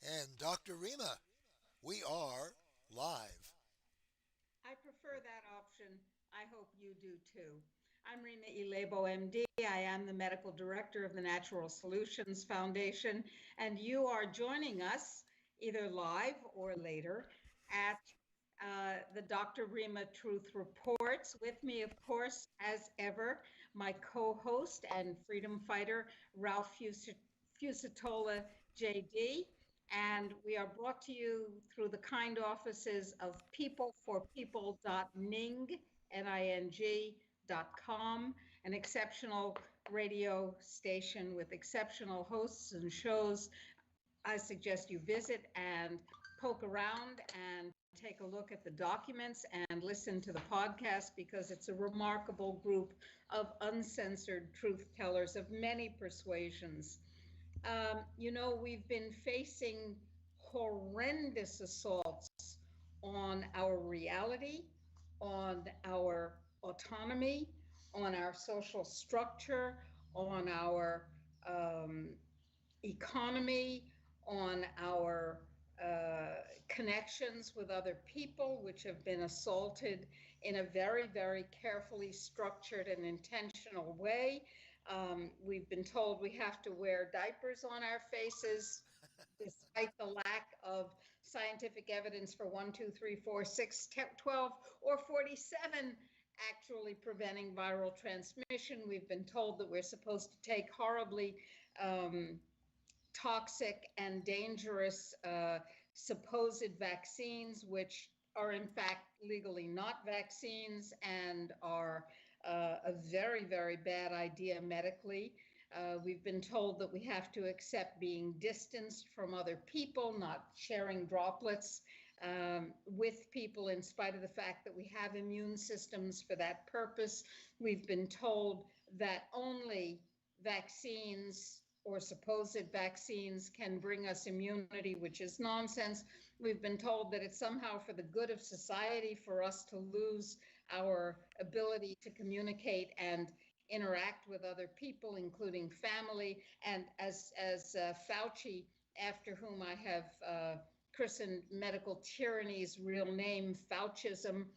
And Dr. Rima, we are live. I prefer that option. I hope you do too. I'm Rima Ilebo, MD. I am the medical director of the Natural Solutions Foundation, and you are joining us either live or later at the Dr. Rima Truth Reports. With me, of course, as ever, my co host and freedom fighter, Ralph Fusatola, JD. And we are brought to you through the kind offices of peopleforpeople.ning, Ning.com, an exceptional radio station with exceptional hosts and shows. I suggest you visit and poke around and take a look at the documents and listen to the podcast because it's a remarkable group of uncensored truth tellers of many persuasions. We've been facing horrendous assaults on our reality, on our autonomy, on our social structure, on our economy, on our connections with other people, which have been assaulted in a very, very carefully structured and intentional way. We've been told we have to wear diapers on our faces, despite the lack of scientific evidence for 1, 2, 3, 4, 6, 12, or 47 actually preventing viral transmission. We've been told that we're supposed to take horribly toxic and dangerous supposed vaccines, which are in fact legally not vaccines and are a very, very bad idea medically. We've been told that we have to accept being distanced from other people, not sharing droplets with people, in spite of the fact that we have immune systems for that purpose. We've been told that only vaccines or supposed vaccines can bring us immunity, which is nonsense. We've been told that it's somehow for the good of society for us to lose our ability to communicate and interact with other people, including family. And as Fauci, after whom I have christened medical tyranny's real name, Faucism,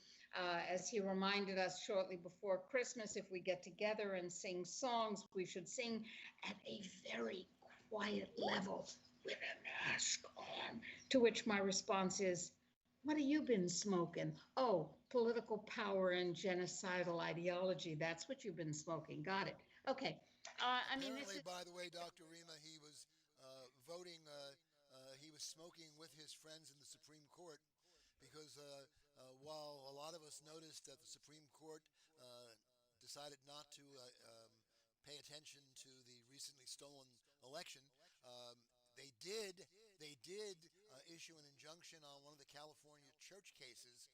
as he reminded us shortly before Christmas, if we get together and sing songs, we should sing at a very quiet level with a mask on. To which my response is, what have you been smoking? Oh, political power and genocidal ideology. That's what you've been smoking. Got it. Okay. This Apparently, is by the way, Dr. Rima, he was voting, he was smoking with his friends in the Supreme Court because while a lot of us noticed that the Supreme Court decided not to pay attention to the recently stolen election, they did issue an injunction on one of the California church cases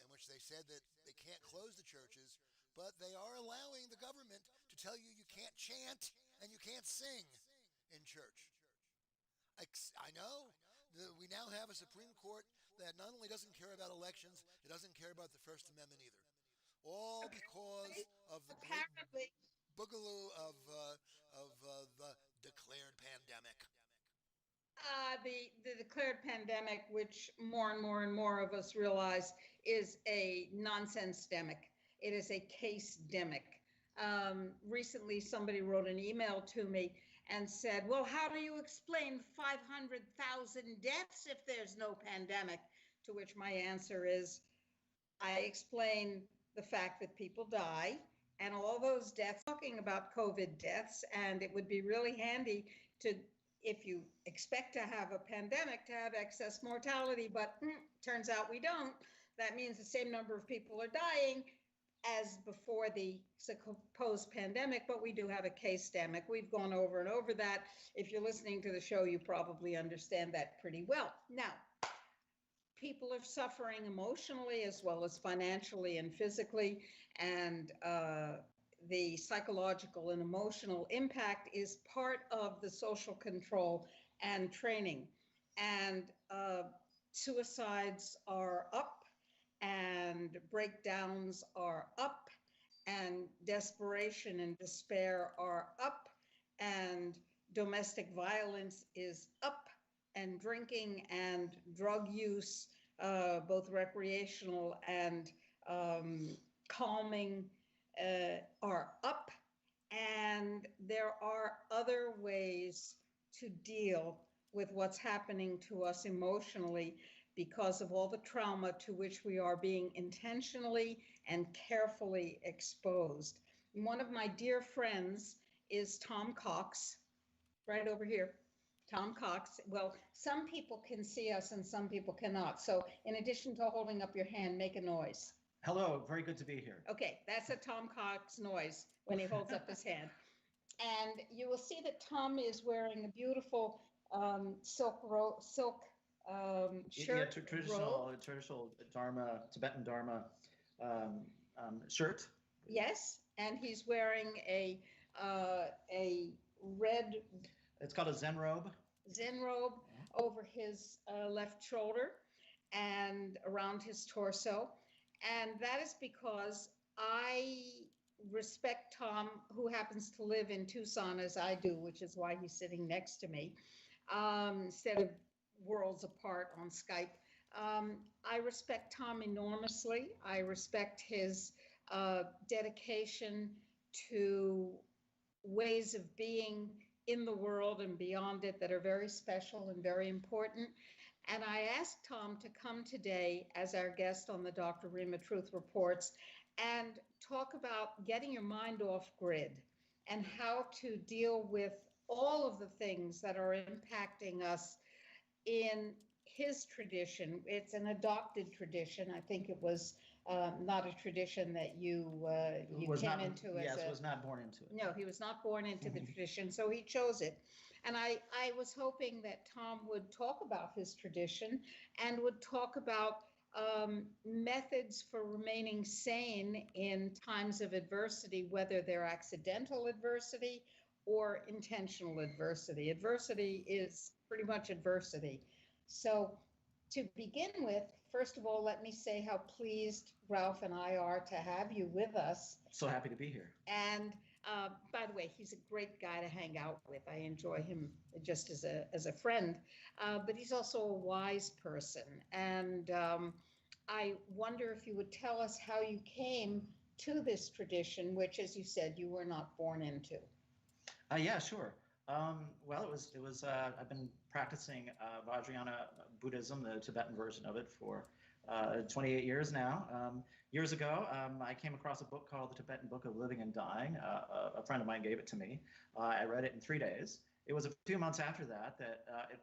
in which they said that they can't close the churches, but they are allowing the government to tell you you can't chant and you can't sing in church. I know we now have a Supreme Court that not only doesn't care about elections, it doesn't care about the First Amendment either. All because of the great apparently boogaloo of the declared pandemic. the declared pandemic, which more and more and more of us realize is a nonsense demic. It is a case demic. Recently, somebody wrote an email to me and said, well, how do you explain 500,000 deaths if there's no pandemic? To which my answer is, I explain the fact that people die and all those deaths, talking about COVID deaths, and it would be really handy to, if you expect to have a pandemic, to have excess mortality, but turns out we don't. That means the same number of people are dying as before the supposed pandemic, but we do have a case demic. We've gone over and over that. If you're listening to the show, you probably understand that pretty well. Now, people are suffering emotionally as well as financially and physically, and the psychological and emotional impact is part of the social control and training. And suicides are up, and breakdowns are up, and desperation and despair are up, and domestic violence is up, and drinking and drug use, both recreational and calming, are up. And there are other ways to deal with what's happening to us emotionally because of all the trauma to which we are being intentionally and carefully exposed. One of my dear friends is Tom Cox, right over here. Tom Cox. Well, some people can see us and some people cannot. So in addition to holding up your hand, make a noise. Hello, very good to be here. Okay, that's a Tom Cox noise when he holds up his hand. And you will see that Tom is wearing a beautiful silk shirt. Yeah, traditional Dharma, Tibetan Dharma shirt. Yes, and he's wearing a red. It's called a Zen robe. Zen robe over his left shoulder and around his torso. And that is because I respect Tom, who happens to live in Tucson as I do, which is why he's sitting next to me, instead of worlds apart on Skype. I respect Tom enormously. I respect his dedication to ways of being in the world and beyond it that are very special and very important. And I asked Tom to come today as our guest on the Dr. Rima Truth Reports and talk about getting your mind off grid and how to deal with all of the things that are impacting us in his tradition. It's an adopted tradition. I think it was not a tradition that you came into. Yes, was not born into it. No, he was not born into the tradition, so he chose it. And I was hoping that Tom would talk about his tradition and would talk about methods for remaining sane in times of adversity, whether they're accidental adversity or intentional adversity. Adversity is pretty much adversity. So to begin with, first of all, let me say how pleased Ralph and I are to have you with us. So happy to be here. And by the way, he's a great guy to hang out with. I enjoy him just as a friend, but he's also a wise person. And I wonder if you would tell us how you came to this tradition, which, as you said, you were not born into. Yeah, sure. Well, it was. I've been practicing Vajrayana Buddhism, the Tibetan version of it, for 28 years now. Years ago, I came across a book called The Tibetan Book of Living and Dying. A friend of mine gave it to me. I read it in 3 days. It was a few months after that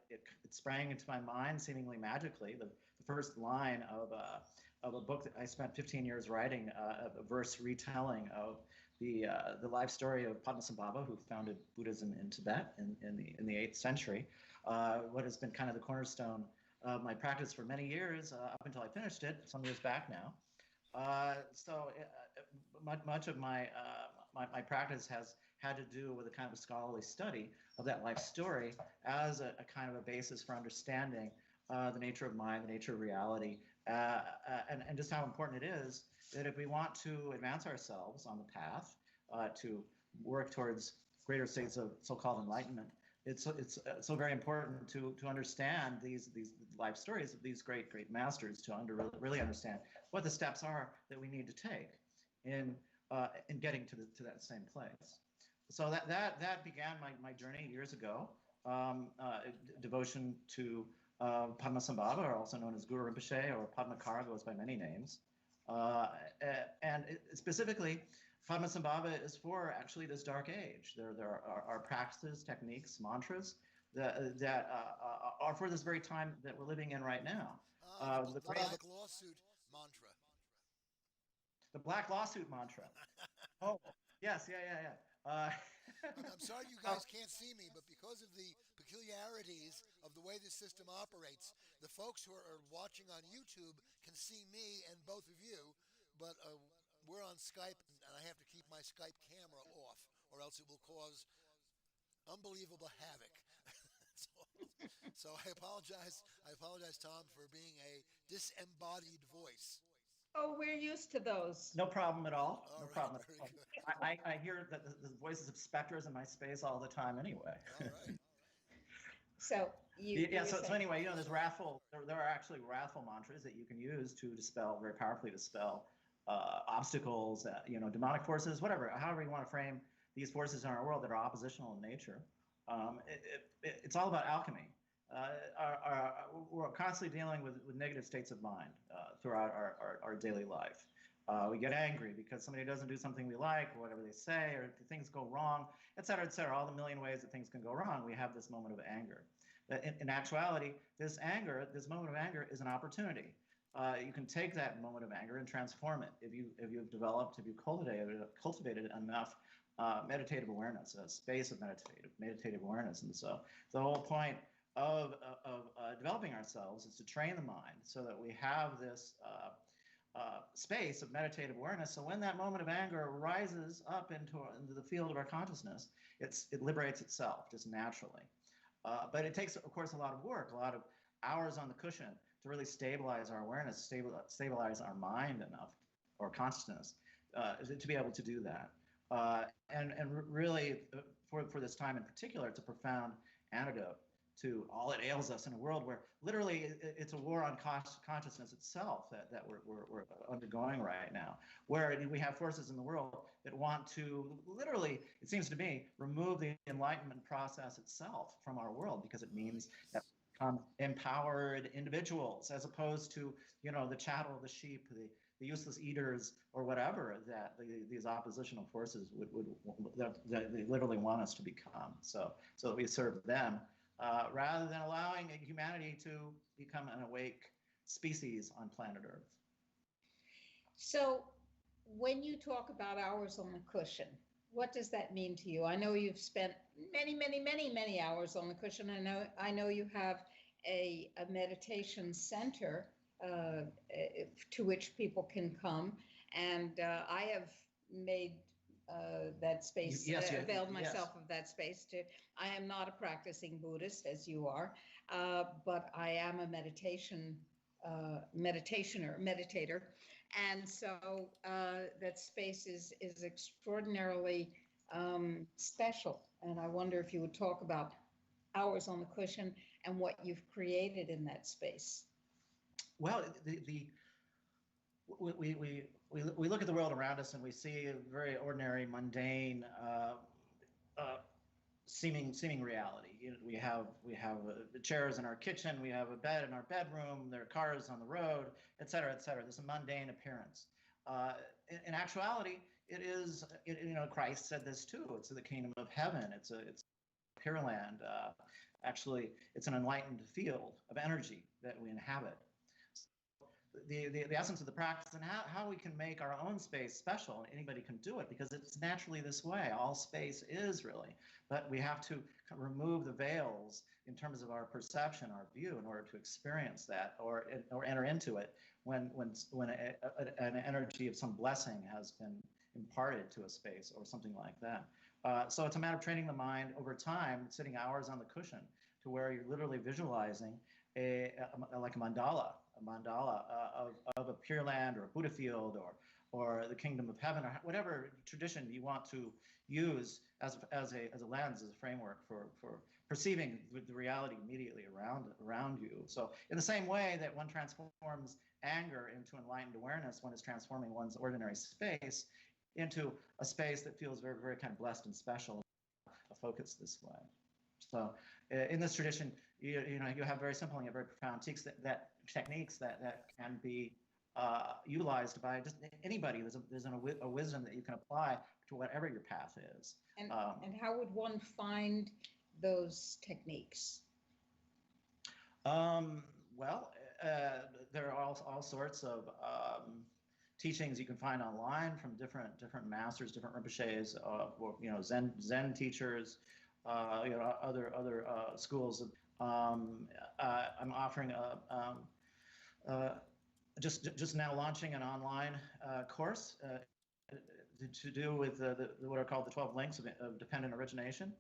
it sprang into my mind seemingly magically. The first line of a book that I spent 15 years writing, a verse retelling of the life story of Padmasambhava, who founded Buddhism in Tibet in the 8th century. What has been kind of the cornerstone of my practice for many years, up until I finished it some years back now. Much of my practice has had to do with a kind of a scholarly study of that life story as a kind of a basis for understanding the nature of mind, the nature of reality, and just how important it is that if we want to advance ourselves on the path to work towards greater states of so-called enlightenment, it's so very important to understand these life stories of these great masters to really understand what the steps are that we need to take in getting to that same place. So that began my journey years ago. Devotion to Padmasambhava, or also known as Guru Rinpoche, or Padmakara, goes by many names. Specifically, Padmasambhava is for actually this dark age. There are practices, techniques, mantras that are for this very time that we're living in right now. The Black Lawsuit mantra. The Black Lawsuit mantra. Oh, yes, yeah. I'm sorry you guys can't see me, but because of the peculiarities of the way this system operates, the folks who are watching on YouTube can see me and both of you, but we're on Skype, and I have to keep my Skype camera off, or else it will cause unbelievable havoc. So I apologize, Tom, for being a disembodied voice. Oh, we're used to those. No problem at all. All no right, problem at all. I hear the voices of specters in my space all the time anyway. All right. So So anyway, there's wrathful. There are actually wrathful mantras that you can use to dispel very powerfully dispel obstacles, demonic forces, whatever, however you want to frame these forces in our world that are oppositional in nature. It's all about alchemy. We're constantly dealing with negative states of mind throughout our daily life. We get angry because somebody doesn't do something we like, or whatever they say, or things go wrong, et cetera, all the million ways that things can go wrong. We have this moment of anger. In actuality, this moment of anger is an opportunity. You can take that moment of anger and transform it if you've cultivated enough meditative awareness, a space of meditative awareness. And so the whole point of developing ourselves is to train the mind so that we have this space of meditative awareness. So when that moment of anger rises up into the field of our consciousness, it liberates itself just naturally. But it takes, of course, a lot of work, a lot of hours on the cushion to really stabilize our awareness, stabilize our mind enough, or consciousness, to be able to do that. And really, for this time in particular, it's a profound antidote to all that ails us in a world where literally it's a war on consciousness itself that we're undergoing right now, where we have forces in the world that want to literally, it seems to me, remove the enlightenment process itself from our world, because it means that we become empowered individuals as opposed to, the chattel, the sheep, the useless eaters, or whatever that these oppositional forces that they literally want us to become. So that we serve them. Rather than allowing humanity to become an awake species on planet Earth. So when you talk about hours on the cushion, what does that mean to you? I know you've spent many hours on the cushion. I know you have a meditation center to which people can come, and I have made that space, availed myself of that space. I am not a practicing Buddhist, as you are, but I am a meditator, and so that space is extraordinarily special. And I wonder if you would talk about hours on the cushion and what you've created in that space. Well, we look at the world around us and we see a very ordinary, mundane, seeming reality. We have the chairs in our kitchen, we have a bed in our bedroom, there are cars on the road, et cetera, et cetera. There's a mundane appearance. In actuality, it is. Christ said this too. It's the kingdom of heaven. It's Pure Land. Actually, it's an enlightened field of energy that we inhabit. The essence of the practice and how we can make our own space special, and anybody can do it because it's naturally this way. All space is really, but we have to remove the veils in terms of our perception, our view, in order to experience that or enter into it when an energy of some blessing has been imparted to a space or something like that. So it's a matter of training the mind over time, sitting hours on the cushion to where you're literally visualizing like a mandala of a Pure Land or a Buddha field or the kingdom of heaven, or whatever tradition you want to use as a lens, as a framework for perceiving the reality immediately around you. So in the same way that one transforms anger into enlightened awareness, one is transforming one's ordinary space into a space that feels very, very kind of blessed and special, a focus this way. So in this tradition, you have very simple and yet very profound techniques that can be utilized by just anybody. There's a wisdom that you can apply to whatever your path is. And how would one find those techniques? Well, there are all sorts of teachings you can find online from different masters, different rinpoches, Zen teachers, other schools. I'm offering just now launching an online course to do with what are called the 12 links of dependent origination.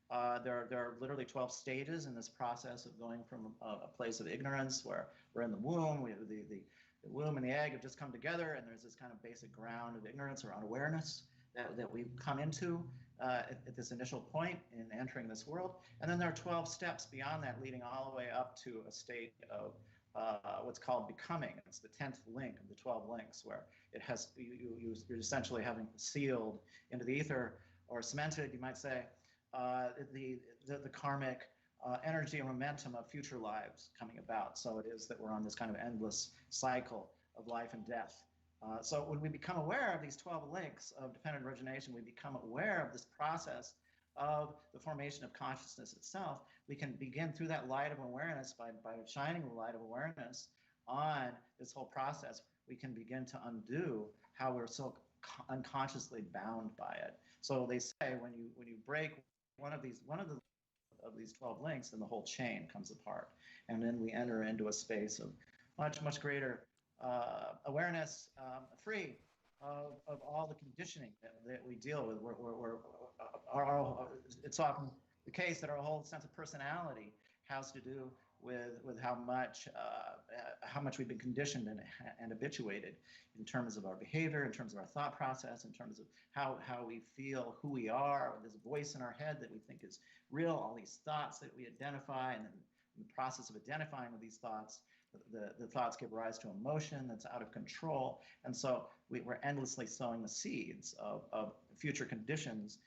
There are literally 12 stages in this process of going from a place of ignorance where we're in the womb. We have the womb and the egg have just come together, and there's this kind of basic ground of ignorance or unawareness that we come into. at this initial point in entering this world. And then there are 12 steps beyond that, leading all the way up to a state of what's called becoming. It's the 10th link of the 12 links, where it has you're essentially having sealed into the ether, or cemented, you might say, the karmic energy and momentum of future lives coming about. So it is that we're on this kind of endless cycle of life and death. So when we become aware of these 12 links of dependent origination, we become aware of this process of the formation of consciousness itself. We can begin through that light of awareness, by shining the light of awareness on this whole process, we can begin to undo how we're so unconsciously bound by it. So they say when you break one of these 12 links, then the whole chain comes apart, and then we enter into a space of much greater awareness, free of all the conditioning that we deal with. It's often the case that our whole sense of personality has to do with how much we've been conditioned and habituated in terms of our behavior, in terms of our thought process, in terms of how we feel, who we are. There's a voice in our head that we think is real, all these thoughts that we identify, and then in the process of identifying with these thoughts, the thoughts give rise to emotion that's out of control. And so we're endlessly sowing the seeds of future conditions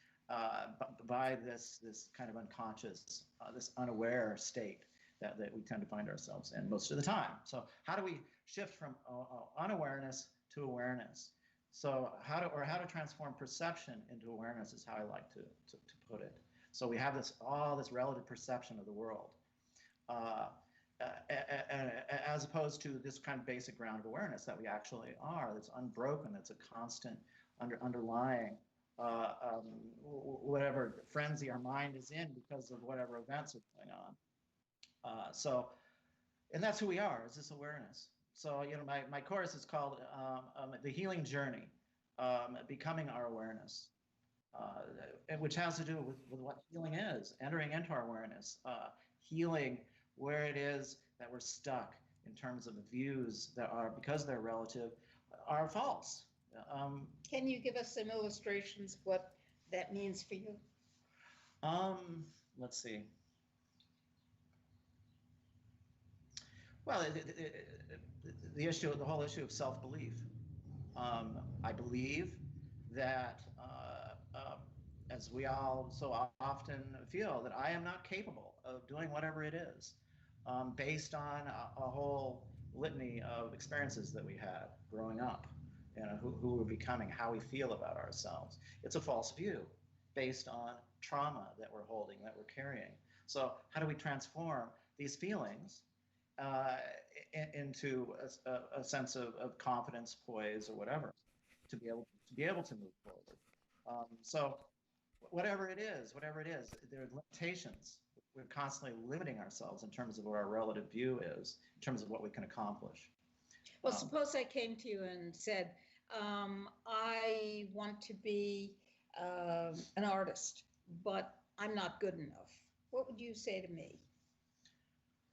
by this kind of unconscious, this unaware state that we tend to find ourselves in most of the time. So how do we shift from unawareness to awareness? So how to transform perception into awareness is how I like to put it. So we have all this relative perception of the world, as opposed to this kind of basic ground of awareness that we actually are. That's unbroken. It's a constant underlying whatever frenzy our mind is in because of whatever events are going on. And that's who we are, is this awareness. So, my course is called The Healing Journey, Becoming Our Awareness, which has to do with what healing is, entering into our awareness, healing where it is that we're stuck in terms of views that are, because they're relative, are false. Can you give us some illustrations what that means for you? Let's see. Well, the whole issue of self-belief. I believe that, as we all so often feel, that I am not capable of doing whatever it is, based on a whole litany of experiences that we had growing up, who we're becoming, how we feel about ourselves. It's a false view based on trauma that we're holding, that we're carrying. So how do we transform these feelings into a sense of confidence, poise, or whatever, to be able to move forward? So whatever it is, there are limitations. We're constantly limiting ourselves in terms of what our relative view is, in terms of what we can accomplish. Well, suppose I came to you and said, I want to be an artist, but I'm not good enough. What would you say to me?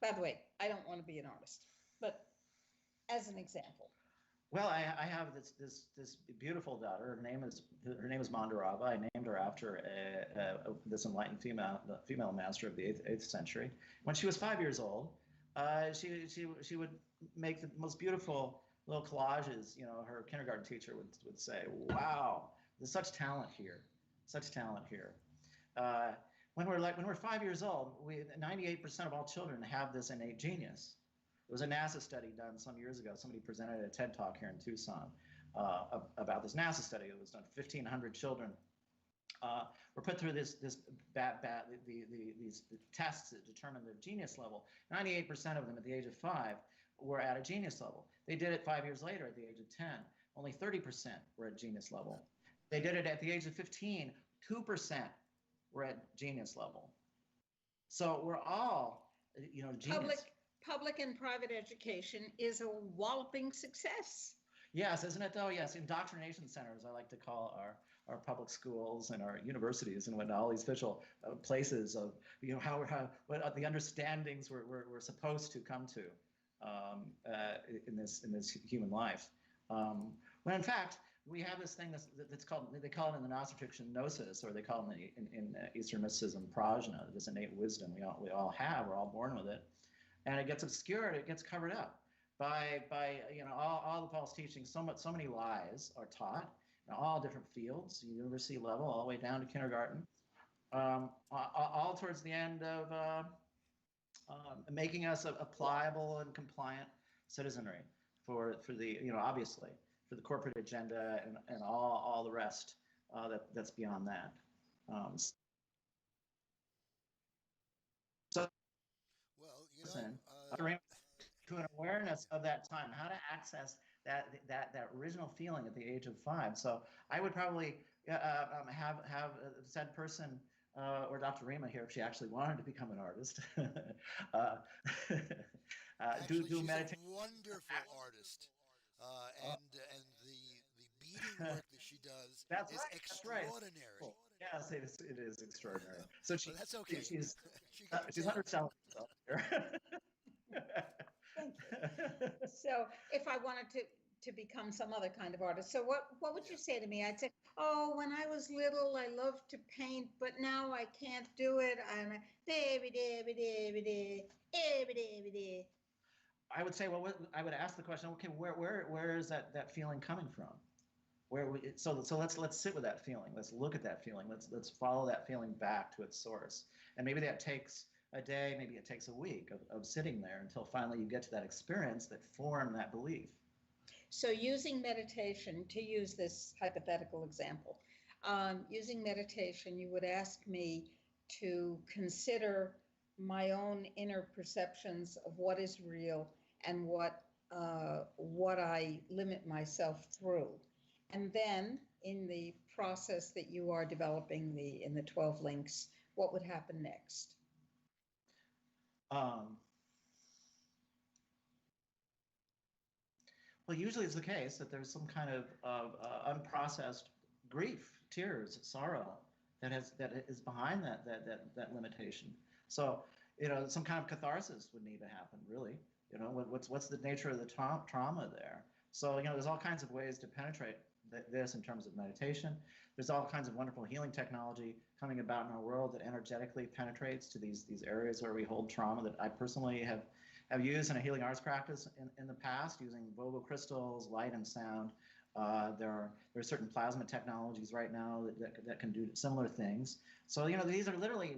By the way, I don't want to be an artist, but as an example. Well, I have this beautiful daughter. Her name is Mandarava. I named her after this enlightened female master of the 8th century. When she was 5 years old, she would make the most beautiful little collages. Her kindergarten teacher would say, "Wow, there's such talent here, such talent here." When we're 5 years old, 98% of all children have this innate genius. There was a NASA study done some years ago. Somebody presented at a TED Talk here in Tucson about this NASA study. It was done. 1,500 children were put through these tests that determine their genius level. 98% of them at the age of 5 were at a genius level. They did it 5 years later at the age of 10. Only 30% were at genius level. They did it at the age of 15. 2% were at genius level. So we're all, genius. Public and private education is a walloping success. Yes, isn't it though? Yes, indoctrination centers, I like to call our public schools and our universities and what all these official places of what the understandings we're supposed to come to in this human life. When in fact we have this thing that's called, they call it in the Gnostic tradition gnosis, or they call it in Eastern mysticism prajna, this innate wisdom we all have, we're all born with it, and it gets obscured, it gets covered up by all the false teachings. So many lies are taught in all different fields, university level, all the way down to kindergarten, all towards the end of making us a pliable and compliant citizenry for the obviously for the corporate agenda and all the rest that's beyond that. So, Well, to an awareness of that time, how to access that original feeling at the age of 5. So I would probably have said person. Or Dr. Rima here, if she actually wanted to become an artist, actually, do she's meditation. a wonderful artist, and the beading work that she does is extraordinary. Cool. Yes, it is extraordinary. So But that's okay. she's she's underselling herself here. Thank you. So if I wanted to become some other kind of artist, so what would you say to me? I'd say, oh, when I was little, I loved to paint, but now I can't do it. I'm I would say, well, I would ask the question, okay, where is that feeling coming from? So let's sit with that feeling. Let's look at that feeling. Let's follow that feeling back to its source. And maybe that takes a day, maybe it takes a week of sitting there until finally you get to that experience that formed that belief. So using meditation, to use this hypothetical example, using meditation, you would ask me to consider my own inner perceptions of what is real and what I limit myself through. And then in the process that you are developing in the 12 links, what would happen next? Well, usually it's the case that there's some kind of unprocessed grief, tears, sorrow that is behind that limitation. So, some kind of catharsis would need to happen, really. What's the nature of the trauma there? So, there's all kinds of ways to penetrate this in terms of meditation. There's all kinds of wonderful healing technology coming about in our world that energetically penetrates to these areas where we hold trauma, that I personally have used in a healing arts practice in the past, using Vogel crystals, light and sound. There are certain plasma technologies right now that can do similar things. So, these are literally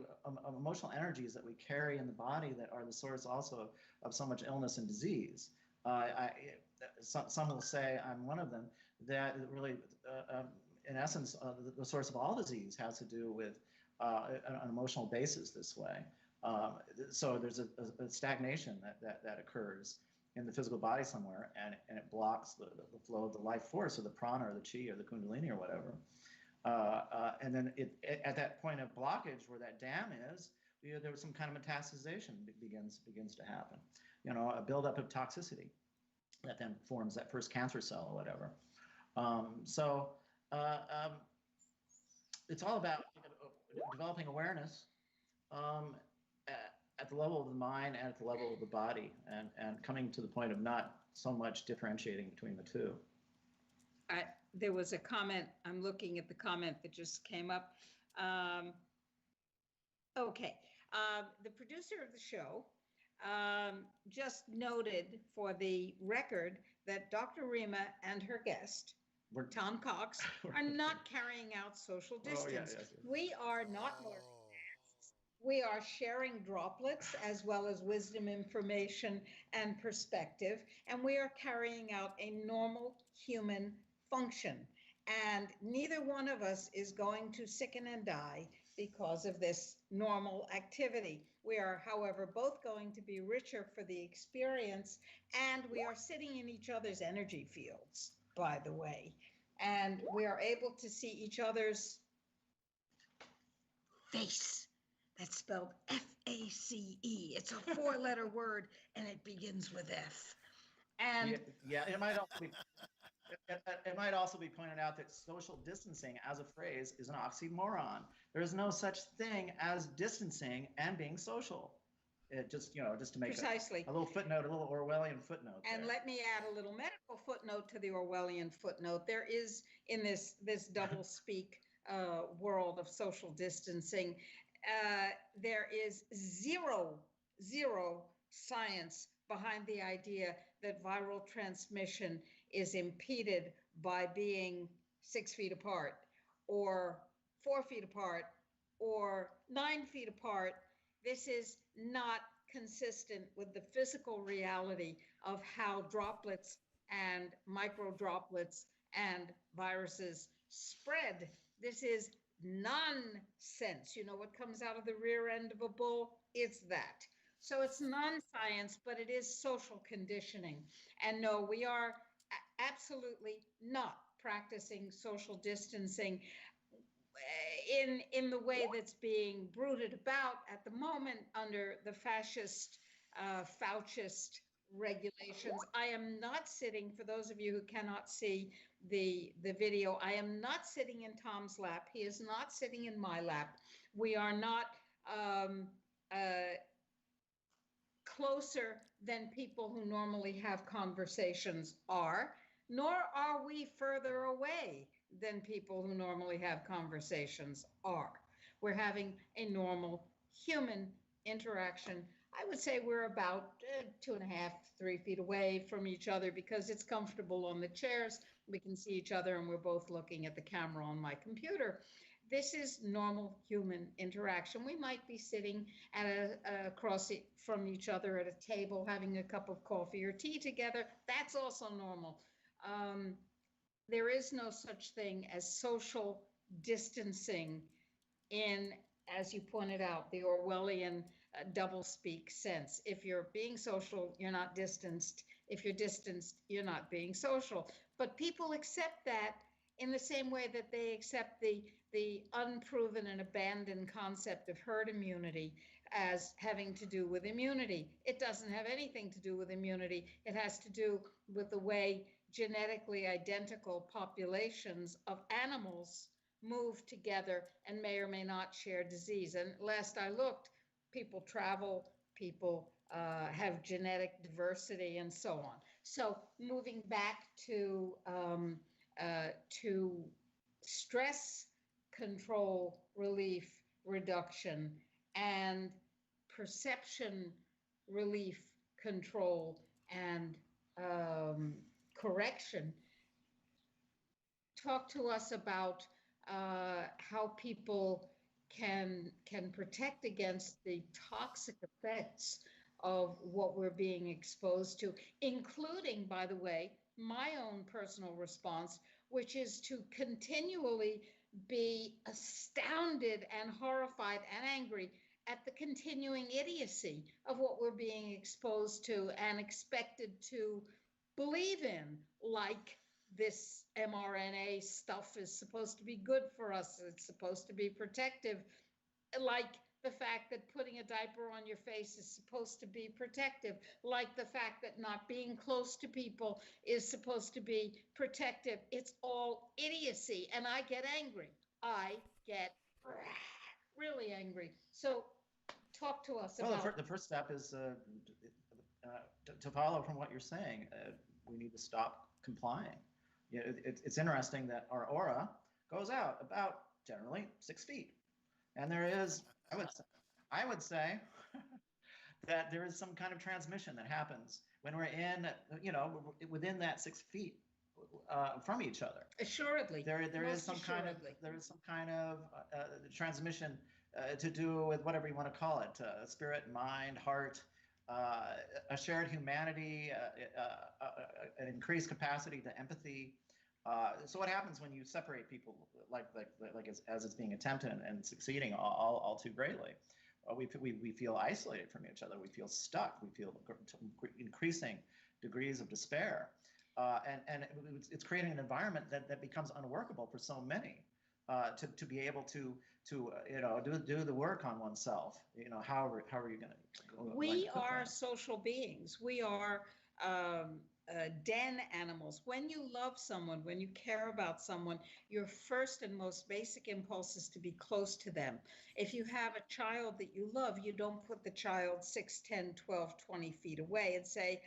emotional energies that we carry in the body that are the source also of so much illness and disease. Some will say, I'm one of them, that really, in essence, the source of all disease has to do with an emotional basis this way. So there's a stagnation that occurs in the physical body somewhere, and it blocks the flow of the life force, or the prana, or the chi, or the kundalini, or whatever. And then at that point of blockage, where that dam is, there was some kind of metastasization begins to happen. A buildup of toxicity that then forms that first cancer cell or whatever. It's all about developing awareness at the level of the mind and at the level of the body, and coming to the point of not so much differentiating between the two. There was a comment, I'm looking at the comment that just came up. Okay, the producer of the show just noted for the record that Dr. Rima and her guest, Tom Cox, are not carrying out social distance. Yes. We are not wearing masks. We are sharing droplets as well as wisdom, information, and perspective, and we are carrying out a normal human function. And neither one of us is going to sicken and die because of this normal activity. We are, however, both going to be richer for the experience, and we are sitting in each other's energy fields, by the way. And we are able to see each other's face. That's spelled F-A-C-E. It's a 4-letter word, and it begins with F. And it might also be pointed out that social distancing as a phrase is an oxymoron. There is no such thing as distancing and being social. just to make Precisely. a little footnote, a little Orwellian footnote. And there. let me add a little medical footnote to the Orwellian footnote. There is, in this double speak world of social distancing, there is zero science behind the idea that viral transmission is impeded by being 6 feet apart or 4 feet apart or 9 feet apart. This is not consistent with the physical reality of how droplets and micro droplets and viruses spread. This is nonsense. You know what comes out of the rear end of a bull? It's that. So it's non-science, but it is social conditioning. And no, we are absolutely not practicing social distancing in the way that's being bruited about at the moment under the fascist, Faucist regulations. I am not sitting, for those of you who cannot see the video, I am not sitting in Tom's lap. He is not sitting in my lap. We are not closer than people who normally have conversations are, nor are we further away than people who normally have conversations are. We're having a normal human interaction. I would say we're about 2.5, 3 feet away from each other because it's comfortable on the chairs. We can see each other and we're both looking at the camera on my computer. This is normal human interaction. We might be sitting at across from each other at a table, having a cup of coffee or tea together. That's also normal. There is no such thing as social distancing in, as you pointed out, the Orwellian doublespeak sense. If you're being social, you're not distanced. If you're distanced, you're not being social. But people accept that in the same way that they accept the unproven and abandoned concept of herd immunity as having to do with immunity. It doesn't have anything to do with immunity. It has to do with the way genetically identical populations of animals move together and may or may not share disease. And last I looked, people travel, people have genetic diversity, and so on. So moving back to stress control, relief, reduction, and perception, relief, control, and correction. Talk to us about how people can protect against the toxic effects of what we're being exposed to, including, by the way, my own personal response, which is to continually be astounded and horrified and angry at the continuing idiocy of what we're being exposed to and expected to believe in, like this mRNA stuff is supposed to be good for us, it's supposed to be protective, like the fact that putting a diaper on your face is supposed to be protective, like the fact that not being close to people is supposed to be protective. It's all idiocy, and I get angry. I get really angry. So talk to us about... Well, the first step is to follow from what you're saying. We need to stop complying. You know, it's interesting that our aura goes out about generally 6 feet. And there is, I would say that there is some kind of transmission that happens when we're in, within that 6 feet from each other. Assuredly. There is some kind of transmission to do with whatever you want to call it, spirit, mind, heart, a shared humanity, an increased capacity to empathy. So what happens when you separate people like as it's being attempted and succeeding all too greatly? We feel isolated from each other. We feel stuck. We feel increasing degrees of despair, and it's creating an environment that becomes unworkable for so many. To be able to do the work on oneself. How are you going to? We are social beings. We are den animals. When you love someone, when you care about someone, your first and most basic impulse is to be close to them. If you have a child that you love, you don't put the child 6, 10, 12, 20 feet away and say,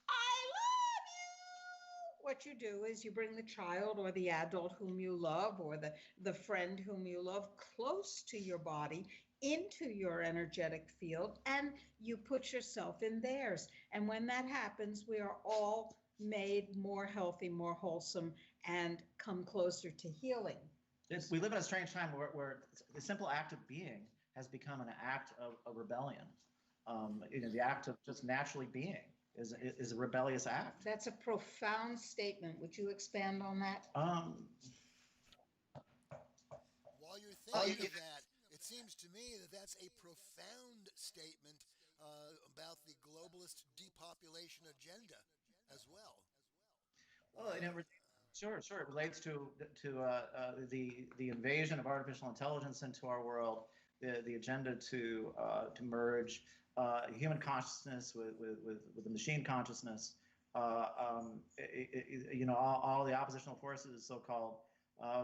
I love you. What you do is you bring the child or the adult whom you love or the friend whom you love close to your body, into your energetic field, and you put yourself in theirs. And when that happens, we are all made more healthy, more wholesome, and come closer to healing. We live in a strange time where the simple act of being has become an act of rebellion. The act of just naturally being is a rebellious act. That's a profound statement. Would you expand on that? While you're thinking of that, it seems to me that that's a profound statement about the globalist depopulation agenda as well. Well, sure. It relates to the invasion of artificial intelligence into our world, the agenda to merge human consciousness with the machine consciousness. All the oppositional forces, so-called,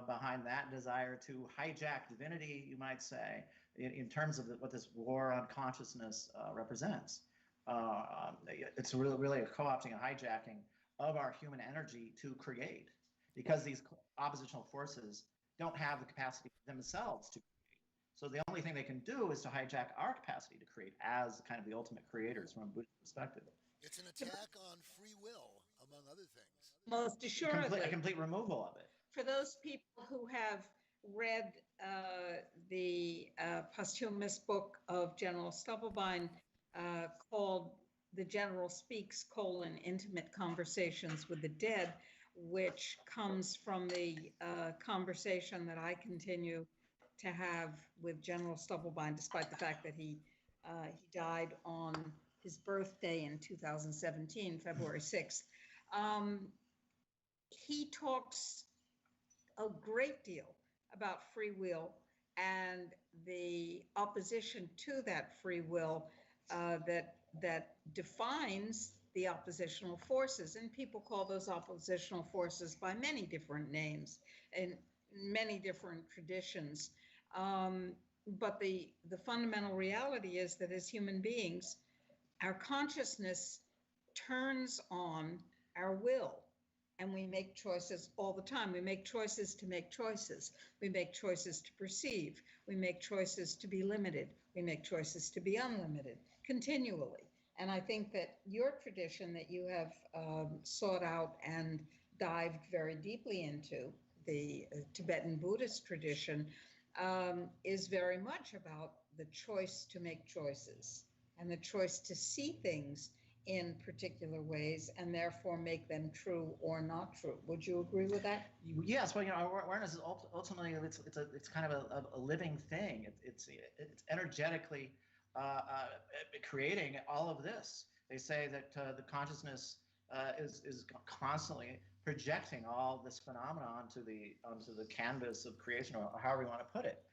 behind that desire to hijack divinity, you might say, in terms of what this war on consciousness represents. It's really a co-opting, a hijacking of our human energy to create, because these oppositional forces don't have the capacity themselves to create. So the only thing they can do is to hijack our capacity to create as kind of the ultimate creators from a Buddhist perspective. It's an attack on free will, among other things. Most assuredly. A complete removal of it. For those people who have read the posthumous book of General Stubblebine called The General Speaks, Intimate Conversations with the Dead, which comes from the conversation that I continue to have with General Stubblebine, despite the fact that he died on his birthday in 2017, February 6th. He talks a great deal about free will and the opposition to that free will that defines the oppositional forces. And people call those oppositional forces by many different names and many different traditions. But the fundamental reality is that as human beings, our consciousness turns on our will. And we make choices all the time. We make choices to make choices. We make choices to perceive. We make choices to be limited. We make choices to be unlimited continually. And I think that your tradition that you have sought out and dived very deeply into, the Tibetan Buddhist tradition, is very much about the choice to make choices and the choice to see things in particular ways and therefore make them true or not true. Would you agree with that? Yes. Well, awareness is ultimately it's kind of a living thing. It's energetically creating all of this. They say that the consciousness is constantly projecting all this phenomena onto the canvas of creation, or however you want to put it.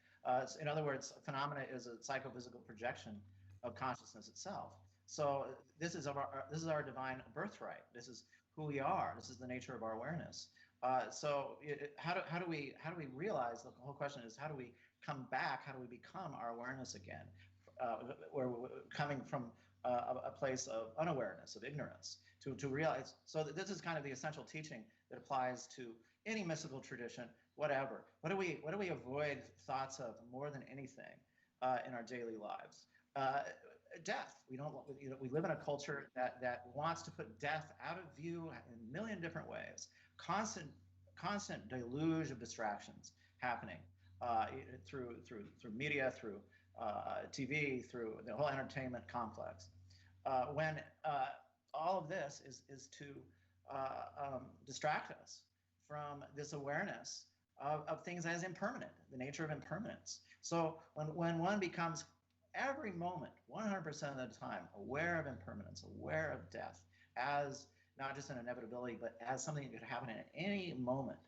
In other words, phenomena is a psychophysical projection of consciousness itself. So this is our divine birthright. This is who we are. This is the nature of our awareness. How do we realize? The whole question is, how do we come back? How do we become our awareness again? Where we're coming from a place of unawareness, of ignorance, to realize. So this is kind of the essential teaching that applies to any mystical tradition, whatever. What do we avoid thoughts of more than anything in our daily lives? Death. We live in a culture that wants to put death out of view in a million different ways. Constant deluge of distractions happening through media, through TV, through the whole entertainment complex. When all of this is to distract us from this awareness of things as impermanent, the nature of impermanence. So when one becomes every moment, 100% of the time, aware of impermanence, aware of death, as not just an inevitability, but as something that could happen at any moment,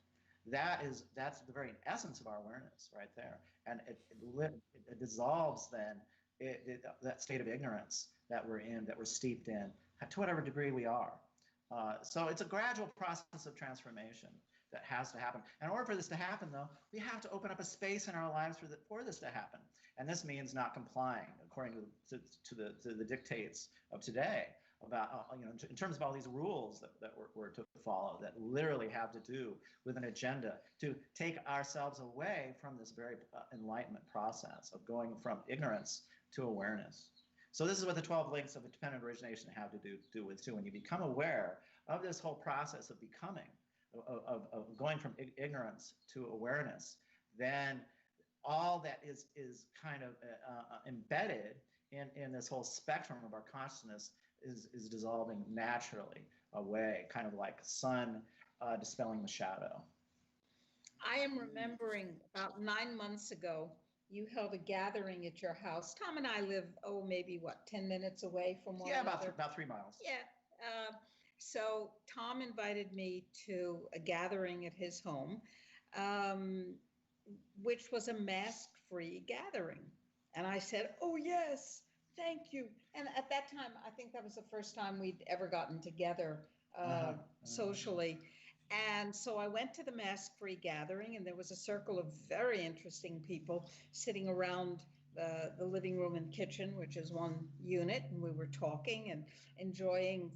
that's the very essence of our awareness right there. And it dissolves then that state of ignorance that we're in, that we're steeped in, to whatever degree we are. So it's a gradual process of transformation that has to happen. In order for this to happen, though, we have to open up a space in our lives for this to happen. And this means not complying according to the dictates of today about, in terms of all these rules that we're to follow that literally have to do with an agenda to take ourselves away from this very enlightenment process of going from ignorance to awareness. So this is what the 12 links of dependent origination have to do with too. When you become aware of this whole process of becoming, of going from ignorance to awareness, then all that is kind of embedded in this whole spectrum of our consciousness is dissolving naturally away, kind of like sun dispelling the shadow. I am remembering about 9 months ago, you held a gathering at your house. Tom and I live, maybe 10 minutes away from one another? About 3 miles. Yeah. So Tom invited me to a gathering at his home, which was a mask-free gathering. And I said, oh, yes, thank you. And at that time, I think that was the first time we'd ever gotten together socially. And so I went to the mask-free gathering, and there was a circle of very interesting people sitting around the living room and kitchen, which is one unit, and we were talking and enjoying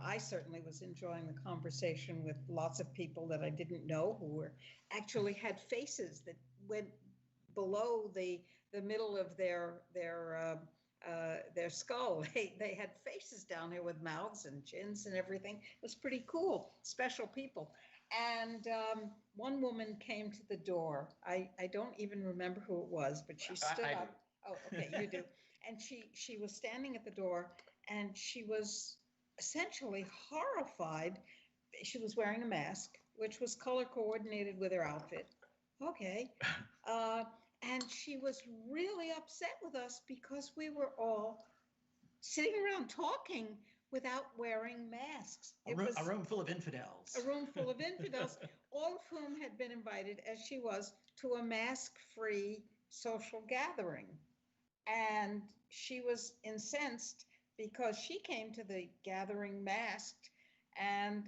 I certainly was enjoying the conversation with lots of people that I didn't know, who actually had faces that went below the middle of their skull. They had faces down there with mouths and chins and everything. It was pretty cool, special people. And one woman came to the door. I don't even remember who it was, but she stood up. Oh, okay, you do. And she was standing at the door, and she was essentially horrified. She was wearing a mask, which was color coordinated with her outfit. Okay. And she was really upset with us because we were all sitting around talking without wearing masks. A room full of infidels. A room full of infidels, all of whom had been invited, as she was, to a mask-free social gathering. And she was incensed because she came to the gathering masked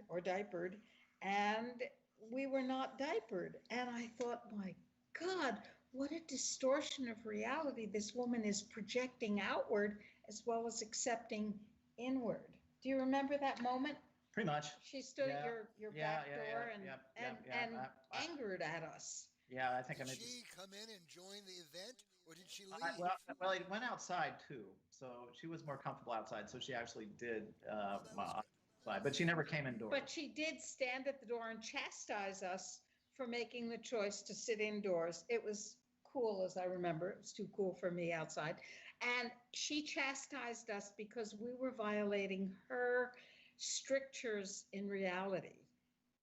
or diapered, and we were not diapered. And I thought, my God, what a distortion of reality this woman is projecting outward as well as accepting inward. Do you remember that moment? Pretty much. She stood at your back door and angered at us. Yeah, I think Did she come in and join the event, or did she leave? Well, I went outside too, so she was more comfortable outside. So she actually did outside, but she never came indoors. But she did stand at the door and chastise us for making the choice to sit indoors. It was cool, as I remember. It was too cool for me outside. And she chastised us because we were violating her strictures in reality.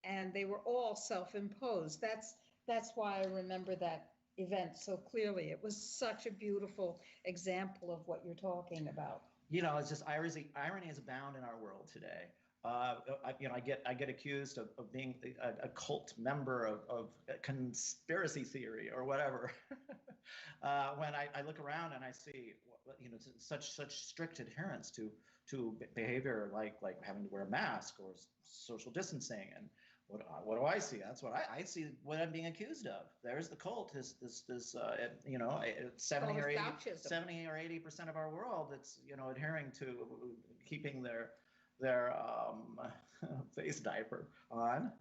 And they were all self-imposed. That's why I remember that event so clearly. It was such a beautiful example of what you're talking about. It's just irony is abound in our world today. I get accused of being a cult member of a conspiracy theory or whatever. When I look around and I see, such strict adherence to behavior like having to wear a mask or social distancing, and what do I see? That's what I see. What I'm being accused of. There's the cult. This 70 or 80% of our world that's adhering to keeping their face diaper on.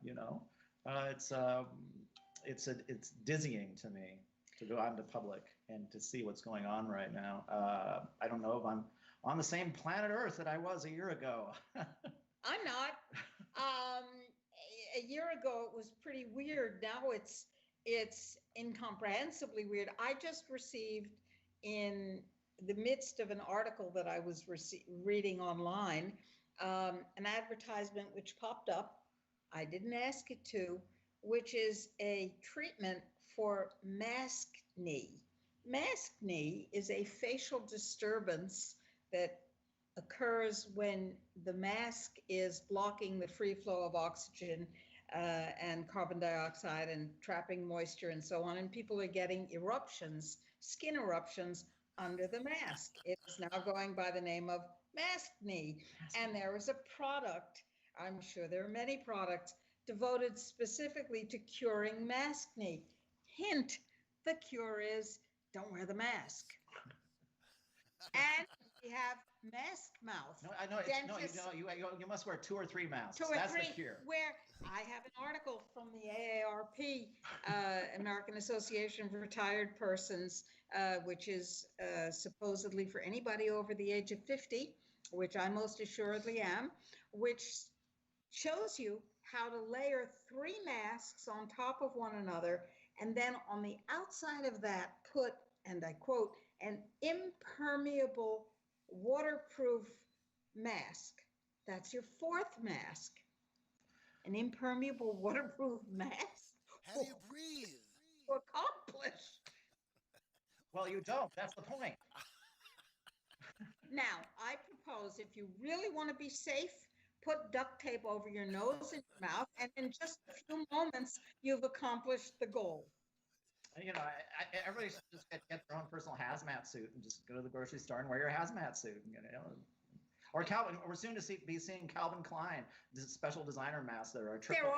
It's dizzying to me to go out into public and to see what's going on right now. I don't know if I'm on the same planet Earth that I was a year ago. I'm not. A year ago it was pretty weird. Now it's incomprehensibly weird. I just received, in the midst of an article that I was reading online, an advertisement which popped up. I didn't ask it to, which is a treatment for maskne. Maskne is a facial disturbance that occurs when the mask is blocking the free flow of oxygen and carbon dioxide and trapping moisture and so on. And people are getting eruptions, skin eruptions under the mask. It's now going by the name of maskne. And there is a product I'm sure there are many products devoted specifically to curing maskne. Hint, the cure is don't wear the mask. And we have mask mouth. No, I know. You must wear 2 or 3 masks. Two or That's three. the cure. Where I have an article from the AARP, American Association of Retired Persons, which is supposedly for anybody over the age of 50, which I most assuredly am, which shows you how to layer 3 masks on top of one another, and then on the outside of that put, and I quote, an impermeable waterproof mask. That's your 4th mask. An impermeable waterproof mask. How do you breathe? To accomplish. Well, you don't. That's the point. Now, I propose if you really want to be safe, put duct tape over your nose and your mouth, and in just a few moments, you've accomplished the goal. You know, everybody should just get their own personal hazmat suit and just go to the grocery store and wear your hazmat suit. You know, or Calvin. We're soon to be seeing Calvin Klein special designer masks. There are triple.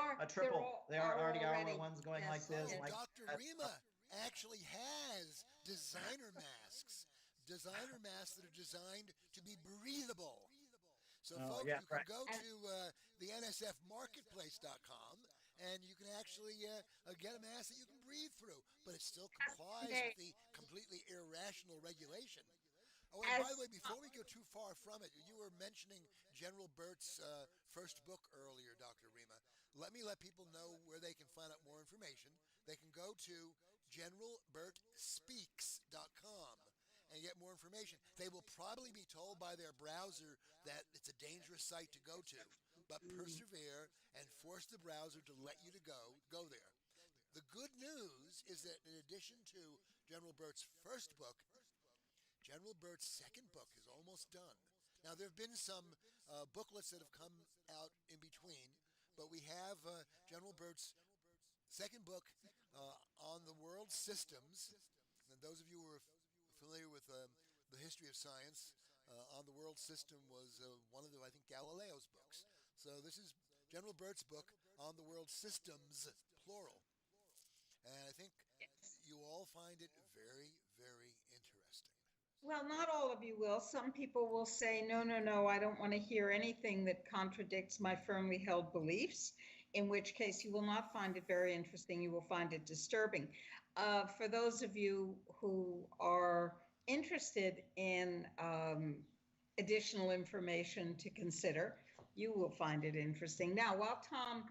There are already ones going like this. Oh, like Dr. Rima actually has designer masks that are designed to be breathable. So, folks, you can go to the nsfmarketplace.com, and you can actually get a mask that you can breathe through, but it still complies with the completely irrational regulation. Oh, and by the way, before we go too far from it, you were mentioning General Burt's first book earlier, Dr. Rima. Let people know where they can find out more information. They can go to generalburtspeaks.com and get more information. They will probably be told by their browser that it's a dangerous site to go to, but persevere and force the browser to let you go there. The good news is that in addition to General Burt's first book, General Burt's second book is almost done. Now, there have been some booklets that have come out in between, but we have General Burt's second book on the world systems. And those of you who are familiar with the history of science, on the world system was one of I think, Galileo's books. So this is General Burt's book on the world systems, plural. And I think you all find it very, very interesting. Well, not all of you will. Some people will say, no, I don't want to hear anything that contradicts my firmly held beliefs, in which case you will not find it very interesting. You will find it disturbing. For those of you who are interested in additional information to consider, you will find it interesting. Now, while Tom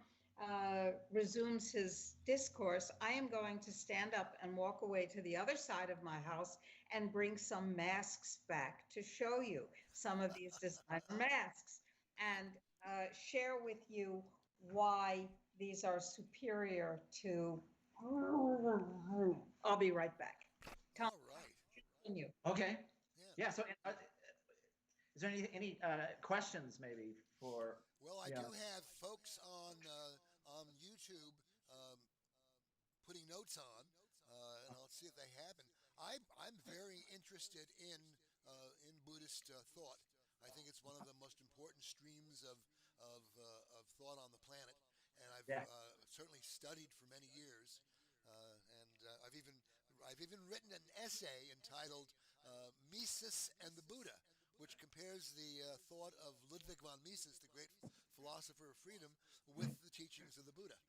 resumes his discourse, I am going to stand up and walk away to the other side of my house and bring some masks back to show you some of these designer masks and share with you why these are superior to. I'll be right back. Tom, all right. Continue. Okay. Yeah. So, is there any questions maybe for? Well, I do have folks on YouTube putting notes on, and I'll see if they happen. I'm very interested in Buddhist thought. I think it's one of the most important streams of thought on the planet, and I've certainly studied for many years. And I've even written an essay entitled "Mises and the Buddha," which compares the thought of Ludwig von Mises, the great philosopher of freedom, with the teachings of the Buddha.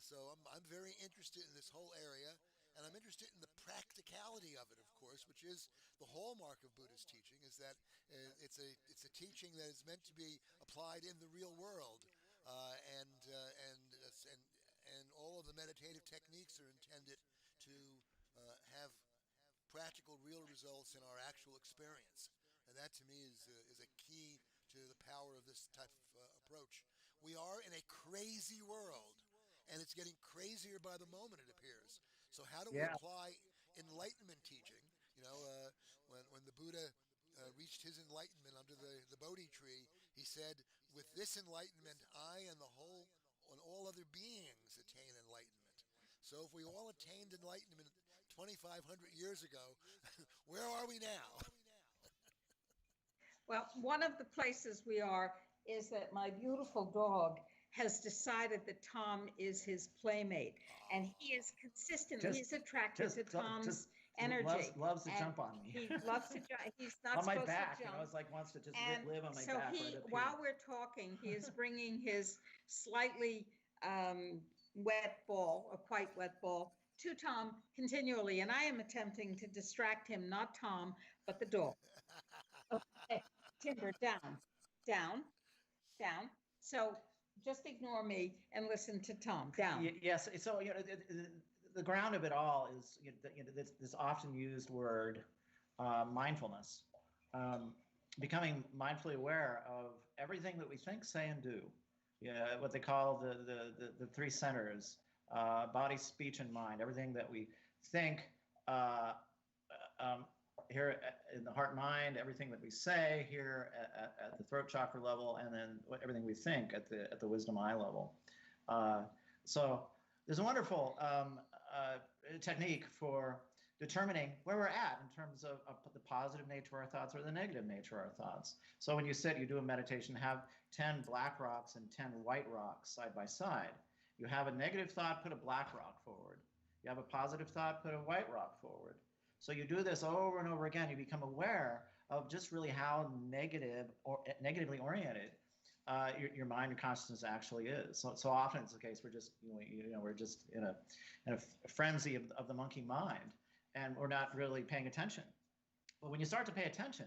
So I'm very interested in this whole area, and I'm interested in the practicality of it, of course, which is the hallmark of Buddhist teaching, is that it's a teaching that is meant to be applied in the real world, and all of the meditative techniques are intended to have practical, real results in our actual experience. And that, to me, is a key to the power of this type of approach. We are in a crazy world, and it's getting crazier by the moment, it appears. So how do we apply enlightenment teaching? You know, when the Buddha reached his enlightenment under the Bodhi tree, he said, "With this enlightenment, I and all other beings attain enlightenment." So if we all attained enlightenment 2,500 years ago, where are we now? Well, one of the places we are is that my beautiful dog has decided that Tom is his playmate, and he is consistent. He's attracted to Tom's energy. Loves to jump on me. He loves to jump. He's not on my supposed back, to jump. it's like wants to just And live on my so back. while we're talking, he is bringing his slightly wet ball, a quite wet ball, to Tom continually, and I am attempting to distract him, not Tom, but the dog. Okay, Timber, down, down, down. So just ignore me and listen to Tom. Down. Yes. So the ground of it all is this often used word, mindfulness, becoming mindfully aware of everything that we think, say, and do. Yeah, what they call the three centers: body, speech, and mind. Everything that we think here in the heart mind, everything that we say here at the throat chakra level, and then everything we think at the wisdom eye level. So there's a wonderful technique for determining where we're at in terms of the positive nature of our thoughts or the negative nature of our thoughts. So when you sit, you do a meditation, have 10 black rocks and 10 white rocks side by side. You have a negative thought, put a black rock forward. You have a positive thought, put a white rock forward. So you do this over and over again. You become aware of just really how negatively oriented your mind and consciousness actually is. So often it's the case we're just we're just in a frenzy of the monkey mind, and we're not really paying attention. But when you start to pay attention,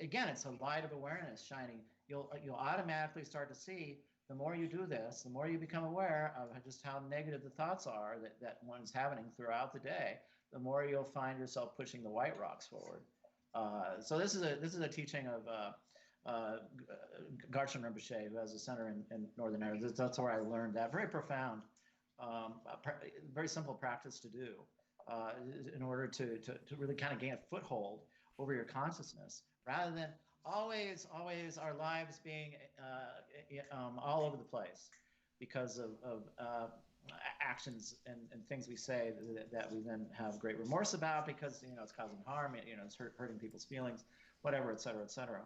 again, it's a light of awareness shining. You'll automatically start to see, the more you do this, the more you become aware of just how negative the thoughts are that one's having throughout the day, the more you'll find yourself pushing the white rocks forward. So this is a teaching of Garchen Rinpoche, who has a center in Northern Ireland. That's where I learned that. Very profound, very simple practice to do in order to really kind of gain a foothold over your consciousness, rather than always our lives being all over the place because of actions and things we say that we then have great remorse about because it's causing harm, it's hurting people's feelings, whatever, et cetera, et cetera.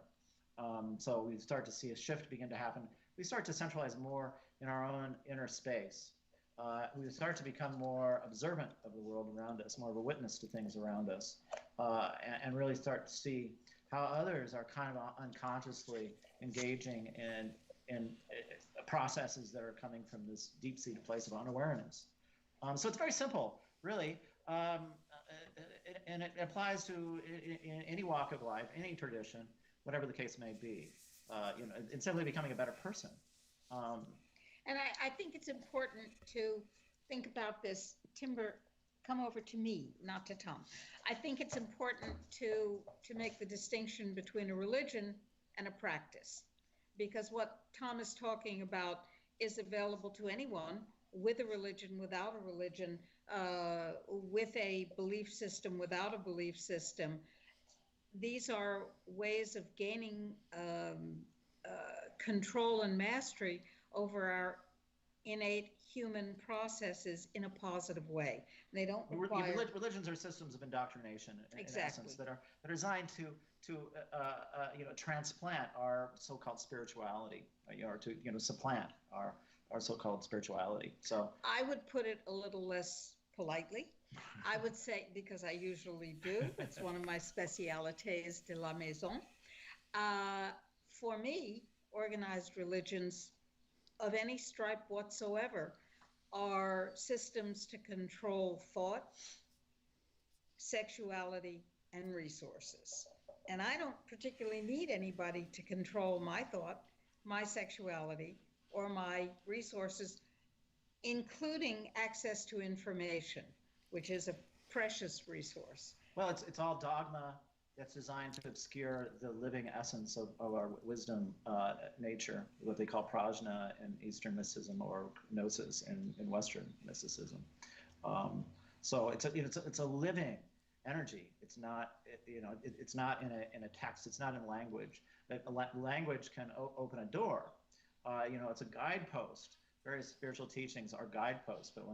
So we start to see a shift begin to happen. We start to centralize more in our own inner space. We start to become more observant of the world around us, more of a witness to things around us, and really start to see how others are kind of unconsciously engaging in processes that are coming from this deep-seated place of unawareness. So it's very simple, really, and it applies to in any walk of life, any tradition, whatever the case may be. It's simply becoming a better person. And I think it's important to think about this. Timber, come over to me, not to Tom. I think it's important to make the distinction between a religion and a practice, because what Tom is talking about is available to anyone with a religion, without a religion, with a belief system, without a belief system. These are ways of gaining control and mastery over our innate human processes in a positive way. They don't require... Religions are systems of indoctrination, in essence, that are designed to transplant our so-called spirituality, or to supplant our so-called spirituality. So I would put it a little less politely. I would say, because I usually do, it's one of my spécialités de la maison. For me, organized religions of any stripe whatsoever are systems to control thought, sexuality, and resources. And I don't particularly need anybody to control my thought, my sexuality, or my resources, including access to information, which is a precious resource. Well, it's all dogma that's designed to obscure the living essence of our wisdom nature, what they call prajna in Eastern mysticism, or gnosis in Western mysticism. So it's a living energy. It's not it's not in a text. It's not in language. Language can open a door. It's a guidepost. Various spiritual teachings are guideposts, but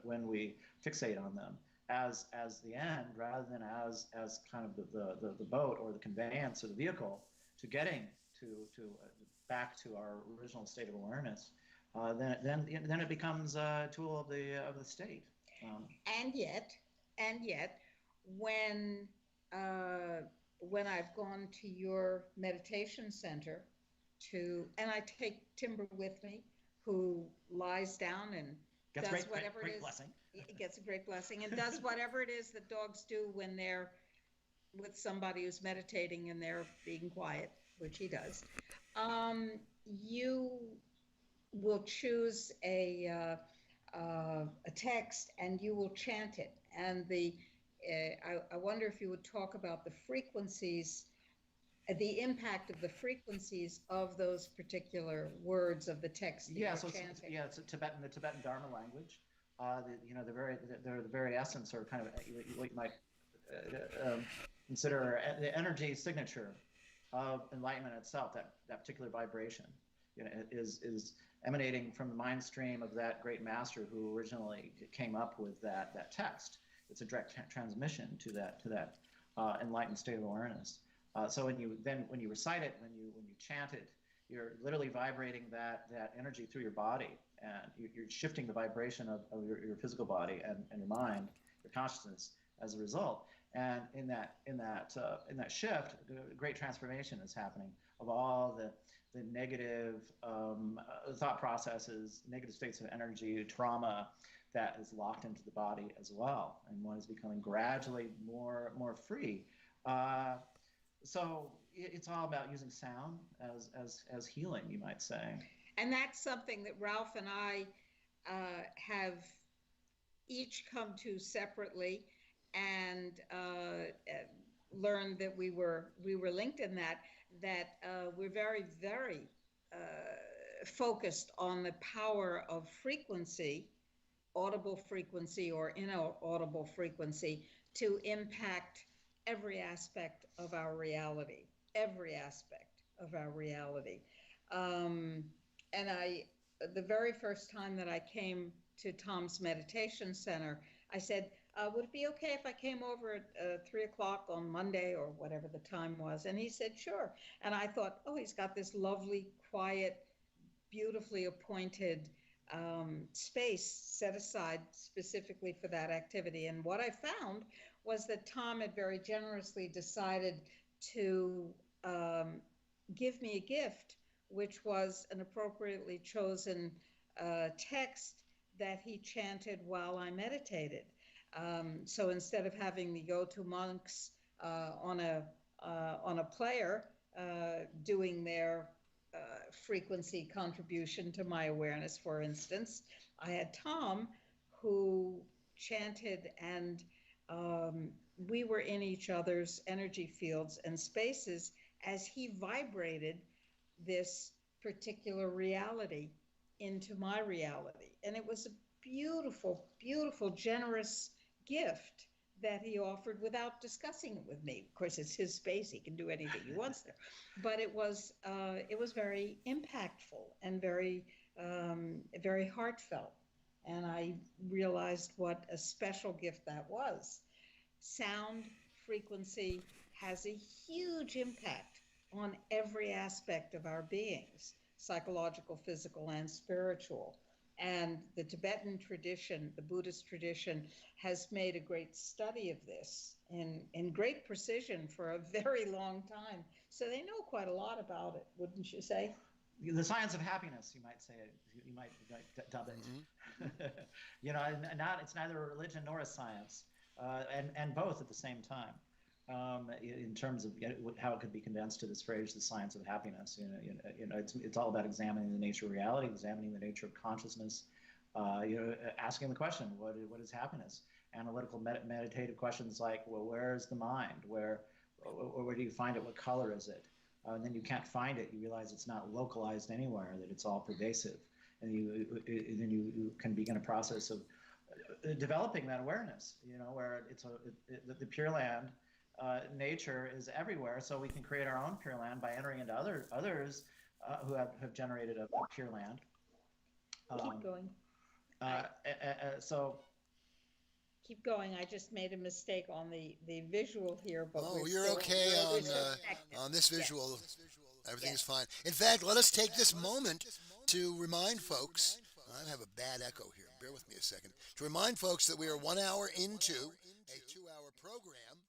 when we fixate on them as the end, rather than as kind of the boat or the conveyance or the vehicle to getting back to our original state of awareness, then it becomes a tool of the state. And yet, when I've gone to your meditation center and I take Timber with me, who lies down and does whatever it is. Blessing. It gets a great blessing and does whatever it is that dogs do when they're with somebody who's meditating and they're being quiet, which he does. You will choose a text and you will chant it. And I wonder if you would talk about the frequencies, the impact of the frequencies of those particular words of the text that you're chanting. It's the Tibetan Dharma language. The very essence, or kind of what you might consider the energy signature of enlightenment itself. That particular vibration, is emanating from the mind stream of that great master who originally came up with that text. It's a direct transmission to that enlightened state of awareness. So when you recite it, when you chant it, you're literally vibrating that energy through your body, and you're shifting the vibration of your physical body and your mind, your consciousness as a result. And in that shift, a great transformation is happening of all the negative thought processes, negative states of energy, trauma that is locked into the body as well, and one is becoming gradually more free. So it's all about using sound as healing, you might say. And that's something that Ralph and I have each come to separately, and learned that we were linked in that we're very, very focused on the power of frequency, audible frequency or inaudible frequency, to impact every aspect of our reality, and the very first time that I came to Tom's meditation center, I said, would it be okay if I came over at 3 o'clock on Monday or whatever the time was? And he said, sure. And I thought, oh, he's got this lovely, quiet, beautifully appointed space set aside specifically for that activity. And what I found was that Tom had very generously decided to give me a gift, which was an appropriately chosen text that he chanted while I meditated. So instead of having the go-to monks on a player doing their frequency contribution to my awareness, for instance, I had Tom who chanted, and we were in each other's energy fields and spaces as he vibrated this particular reality into my reality. And it was a beautiful, beautiful, generous gift that he offered without discussing it with me. Of course, it's his space. He can do anything he wants there. But it was very impactful and very, very heartfelt. And I realized what a special gift that was. Sound frequency has a huge impact on every aspect of our beings, psychological, physical, and spiritual. And the Tibetan tradition, the Buddhist tradition, has made a great study of this in great precision for a very long time. So they know quite a lot about it, wouldn't you say? The science of happiness, you might say. You might dub it. Mm-hmm. It's neither a religion nor a science, and both at the same time. In terms of how it could be condensed to this phrase, the science of happiness. It's all about examining the nature of reality, examining the nature of consciousness. Asking the question, what is happiness? Analytical, meditative questions like, well, where is the mind? Where do you find it? What color is it? And then you can't find it. You realize it's not localized anywhere, that it's all pervasive, and then you can begin a process of developing that awareness. Where the Pure Land. Nature is everywhere, so we can create our own Pure Land by entering into others who have generated a Pure Land. Keep going. keep going. I just made a mistake on the visual here, but Oh, we're you're still okay on this Yes. visual. Everything is Yes. fine. In fact, let us take this moment to remind folks. I have a bad echo here. Bear with me a second. To remind folks that we are 1 hour into a 2 hour program,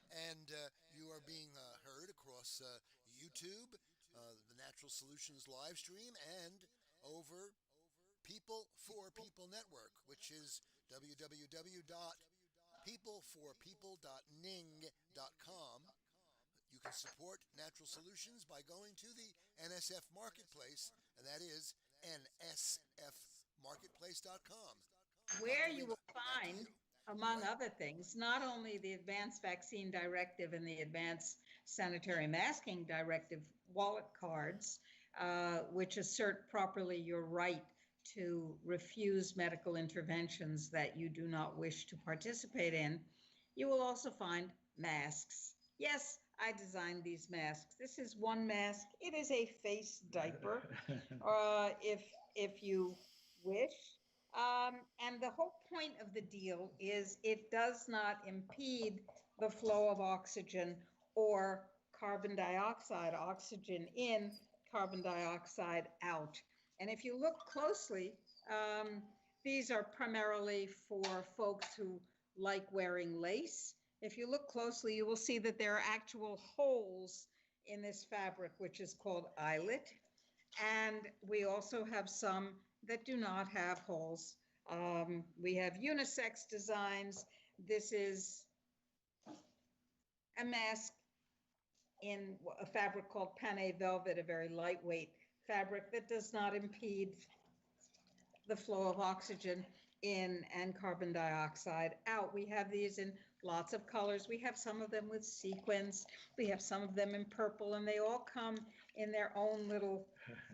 and you are being heard across YouTube, the Natural Solutions live stream, and over People for People Network, which is www.peopleforpeople.ning.com. You can support Natural Solutions by going to the NSF Marketplace, and that is nsfmarketplace.com. Where you will find, among other things, not only the Advanced Vaccine Directive and the Advanced Sanitary Masking Directive wallet cards, which assert properly your right to refuse medical interventions that you do not wish to participate in. You will also find masks. Yes, I designed these masks. This is one mask. It is a face diaper, if you wish. And the whole point of the deal is it does not impede the flow of oxygen or carbon dioxide, oxygen in, carbon dioxide out. And if you look closely, these are primarily for folks who like wearing lace. If you look closely, you will see that there are actual holes in this fabric, which is called eyelet. And we also have some that do not have holes. We have unisex designs. This is a mask in a fabric called Panay velvet, a very lightweight fabric that does not impede the flow of oxygen in and carbon dioxide out. We have these in lots of colors. We have some of them with sequins. We have some of them in purple, and they all come in their own little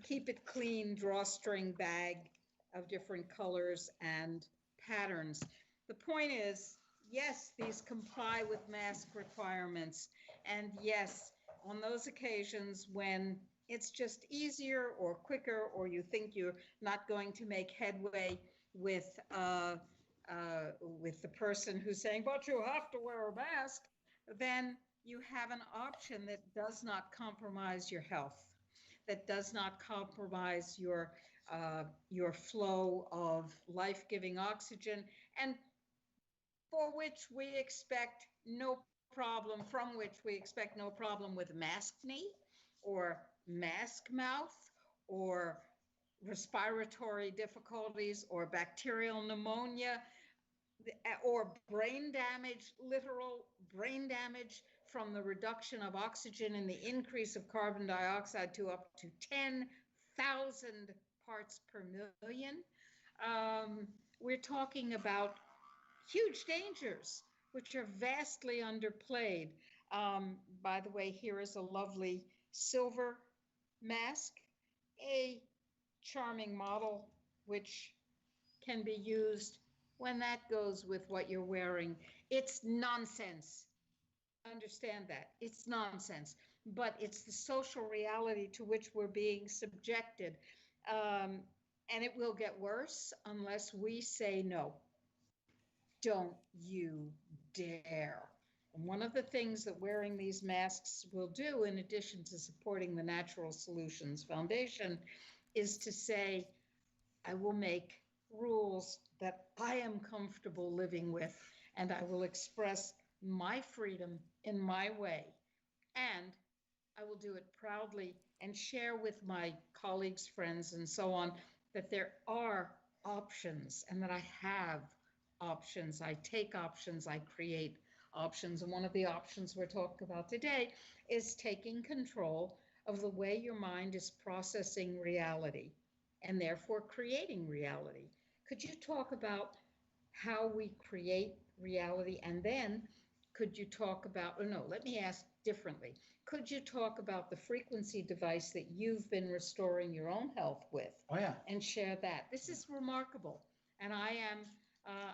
keep it clean drawstring bag of different colors and patterns. The point is, yes, these comply with mask requirements. And yes, on those occasions when it's just easier or quicker, or you think you're not going to make headway with the person who's saying, but you have to wear a mask, then you have an option that does not compromise your health, that does not compromise your flow of life-giving oxygen, and for which we expect no problem, from which we expect no problem with masked knee or mask mouth or respiratory difficulties or bacterial pneumonia or brain damage, literal brain damage from the reduction of oxygen and the increase of carbon dioxide to up to 10,000 parts per million. We're talking about huge dangers, which are vastly underplayed. By the way, here is a lovely silver mask, a charming model, which can be used when that goes with what you're wearing. It's nonsense. Understand that. It's nonsense. But it's the social reality to which we're being subjected. And it will get worse unless we say no. Don't you dare. And one of the things that wearing these masks will do, in addition to supporting the Natural Solutions Foundation, is to say, I will make rules that I am comfortable living with, and I will express my freedom in my way. And I will do it proudly and share with my colleagues, friends, and so on, that there are options and that I have options. I take options, I create options. And one of the options we're talking about today is taking control of the way your mind is processing reality and therefore creating reality. Could you talk about how we create reality? And then could you talk about, or no, let me ask differently. Could you talk about the frequency device that you've been restoring your own health with? Oh, yeah. And share that. This is remarkable. And I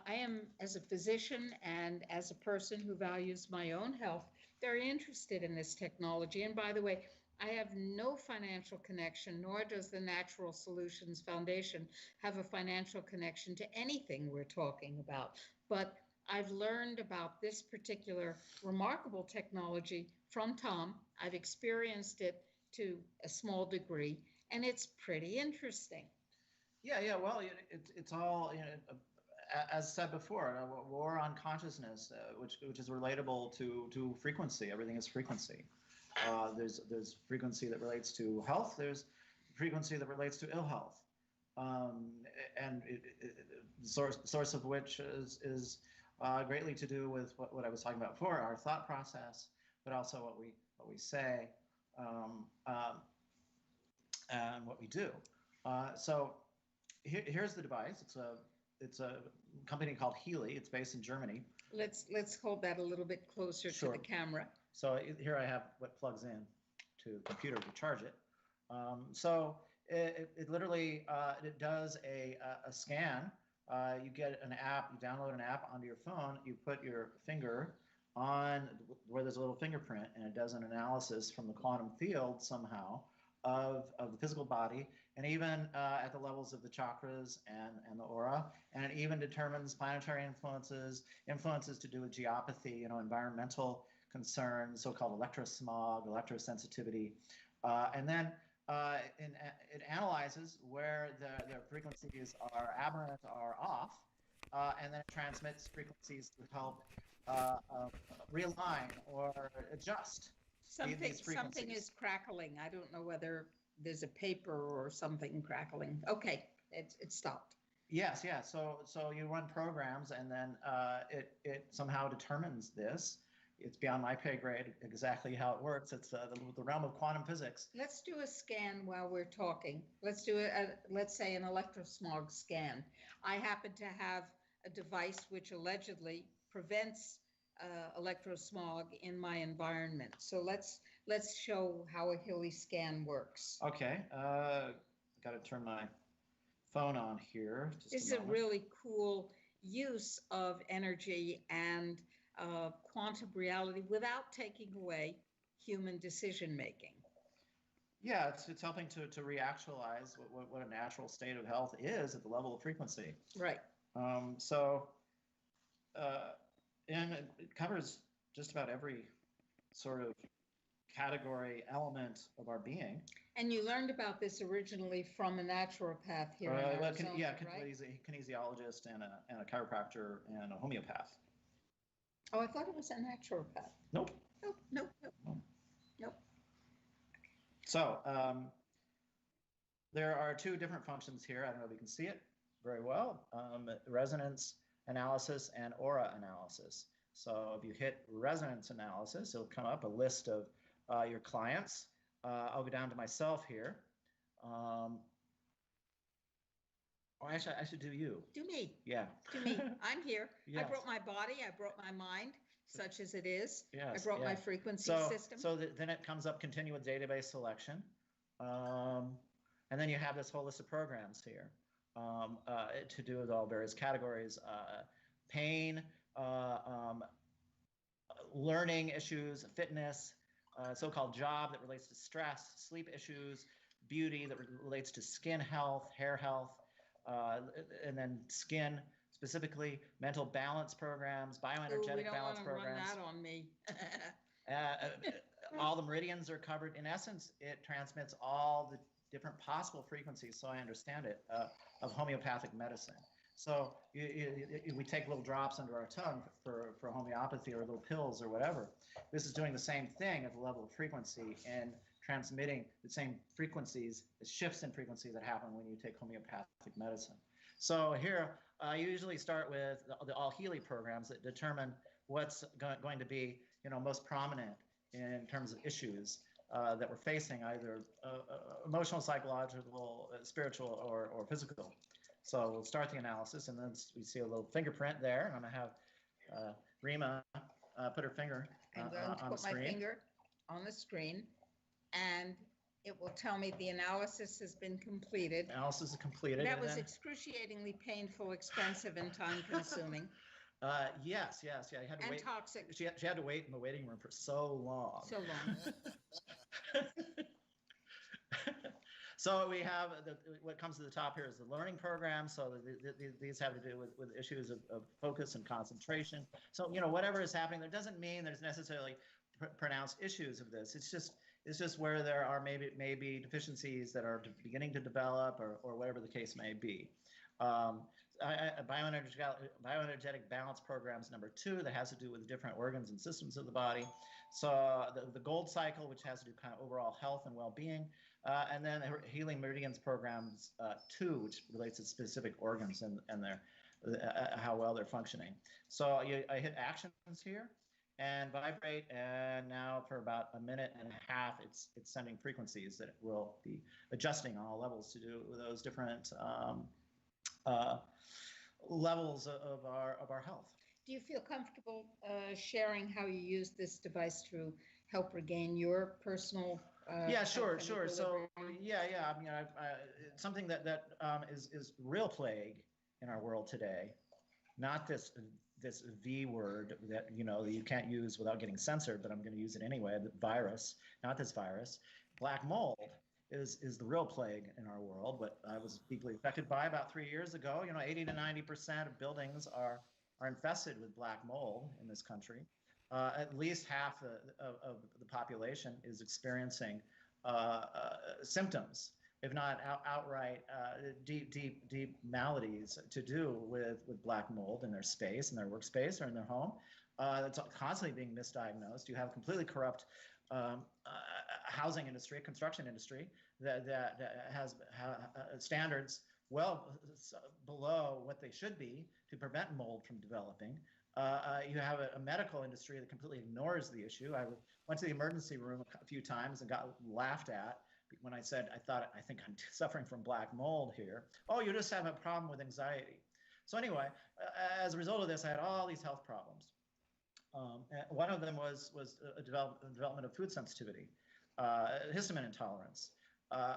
am, as a physician and as a person who values my own health, very interested in this technology. And by the way, I have no financial connection, nor does the Natural Solutions Foundation have a financial connection to anything we're talking about. But I've learned about this particular remarkable technology from Tom. I've experienced it to a small degree, and it's pretty interesting. Yeah. Well, it's all, as said before, war on consciousness, which is relatable to frequency. Everything is frequency. There's frequency that relates to health. There's frequency that relates to ill health, and the source of which is greatly to do with what I was talking about before, our thought process, but also what we say, and what we do. So here's the device. It's a company called Healy. It's based in Germany. Let's hold that a little bit closer Sure. to the camera. So here I have what plugs in to a computer to charge it. So it literally it does a scan. You get an app. You download an app onto your phone. You put your finger on where there's a little fingerprint, and it does an analysis from the quantum field somehow of the physical body, and even at the levels of the chakras and the aura, and it even determines planetary influences to do with geopathy, environmental concerns, so-called electrosmog, electrosensitivity, and then it analyzes where the frequencies are aberrant or off, and then it transmits frequencies to help realign or adjust these frequencies. Something is crackling. I don't know whether there's a paper or something crackling. Okay, it stopped. Yes, yeah. So you run programs, and then it somehow determines this. It's beyond my pay grade exactly how it works. It's the realm of quantum physics. Let's do a scan while we're talking. Let's do let's say an electrosmog scan. I happen to have a device which allegedly prevents electrosmog in my environment. So let's show how a Healy scan works. Okay, got to turn my phone on here. This is a really cool use of energy and quantum reality without taking away human decision making. Yeah, it's helping to reactualize what a natural state of health is at the level of frequency. Right. And it covers just about every sort of category, element of our being. And you learned about this originally from a naturopath here in Arizona, right? He's a kinesiologist and a chiropractor and a homeopath. Oh, I thought it was a naturopath. Nope. Nope. So there are two different functions here. I don't know if you can see it very well. Resonance analysis and aura analysis. So if you hit resonance analysis, it'll come up a list of your clients. I'll go down to myself here. Or actually, I should do you. Do me. Yeah. Do me. I'm here. Yes. I brought my body. I brought my mind, such as it is. Yes, I brought my frequency system. So then it comes up, continue with database selection. And then you have this whole list of programs here to do with all various categories. Pain, learning issues, fitness, so-called job that relates to stress, sleep issues, beauty that relates to skin health, hair health, and then skin specifically, mental balance programs, bioenergetic balance programs. Run that on me. All the meridians are covered. In essence, it transmits all the different possible frequencies, so I understand it, of homeopathic medicine. So we take little drops under our tongue for homeopathy, or little pills or whatever. This is doing the same thing at the level of frequency and transmitting the same frequencies, the shifts in frequency that happen when you take homeopathic medicine. So here, I usually start with the all Healy programs that determine what's going to be, most prominent in terms of issues that we're facing, either emotional, psychological, spiritual, or physical. So we'll start the analysis, and then we see a little fingerprint there, and I'm going to have Rima put her finger I'm going to on the put screen. my finger on the screen, and it will tell me the analysis has been completed. Analysis is completed. That was excruciating painful, expensive, and time-consuming. Yes. Yeah, you had to and wait. Toxic. She had to wait in the waiting room for so long. So long. So we have what comes to the top here is the learning program. So these have to do with issues of focus and concentration. So whatever is happening, there doesn't mean there's necessarily pronounced issues of this. It's just where there are maybe deficiencies that are beginning to develop, or whatever the case may be. Bioenergetic balance programs number 2, that has to do with different organs and systems of the body. So the gold cycle, which has to do kind of overall health and well-being, and then healing meridians programs 2, which relates to specific organs and their how well they're functioning. So I hit actions here and vibrate, and now for about a minute and a half, it's sending frequencies that will be adjusting on all levels to do with those different levels of our health. Do you feel comfortable sharing how you use this device to help regain your personal? Yeah, sure. So yeah. I mean, it's something that is real plague in our world today, not this V word that you can't use without getting censored, but I'm going to use it anyway. The virus, not this virus. Black mold is the real plague in our world. What I was deeply affected by about 3 years ago. 80 to 90% of buildings are infested with black mold in this country. At least half of the population is experiencing symptoms, if not outright deep maladies to do with black mold in their space, in their workspace, or in their home. That's constantly being misdiagnosed. You have completely corrupt housing industry, construction industry that has standards well below what they should be to prevent mold from developing. You have a medical industry that completely ignores the issue. I went to the emergency room a few times and got laughed at when I said, I think I'm suffering from black mold here. Oh, you just have a problem with anxiety. So anyway, as a result of this, I had all these health problems. One of them was a development of food sensitivity, histamine intolerance,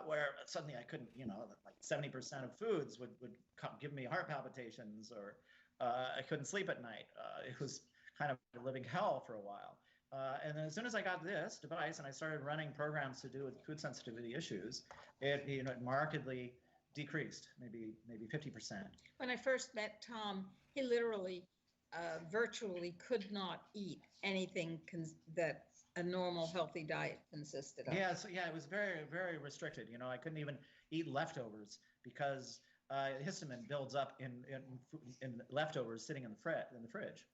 where suddenly I couldn't, like 70% of foods would give me heart palpitations, or I couldn't sleep at night. It was kind of living hell for a while. And then as soon as I got this device and I started running programs to do with food sensitivity issues, it markedly decreased, maybe 50%. When I first met Tom, he literally virtually could not eat anything that a normal healthy diet consisted of. Yeah, so it was very, very restricted. I couldn't even eat leftovers because histamine builds up in leftovers sitting in the fridge.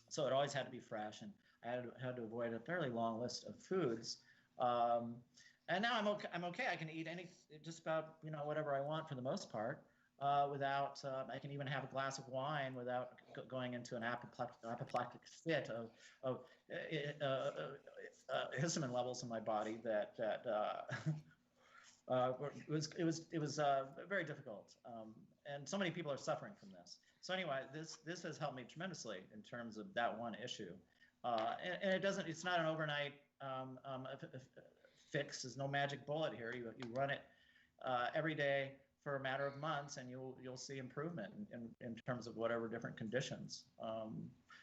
So it always had to be fresh, and I had to avoid a fairly long list of foods. And now I'm okay. I can eat just about whatever I want for the most part. Without, I can even have a glass of wine without going into an apoplectic fit of histamine levels in my body that it was very difficult, and so many people are suffering from this. So anyway, this has helped me tremendously in terms of that one issue, and it's not an overnight fix. There's no magic bullet here. You run it every day for a matter of months, and you'll see improvement in terms of whatever different conditions,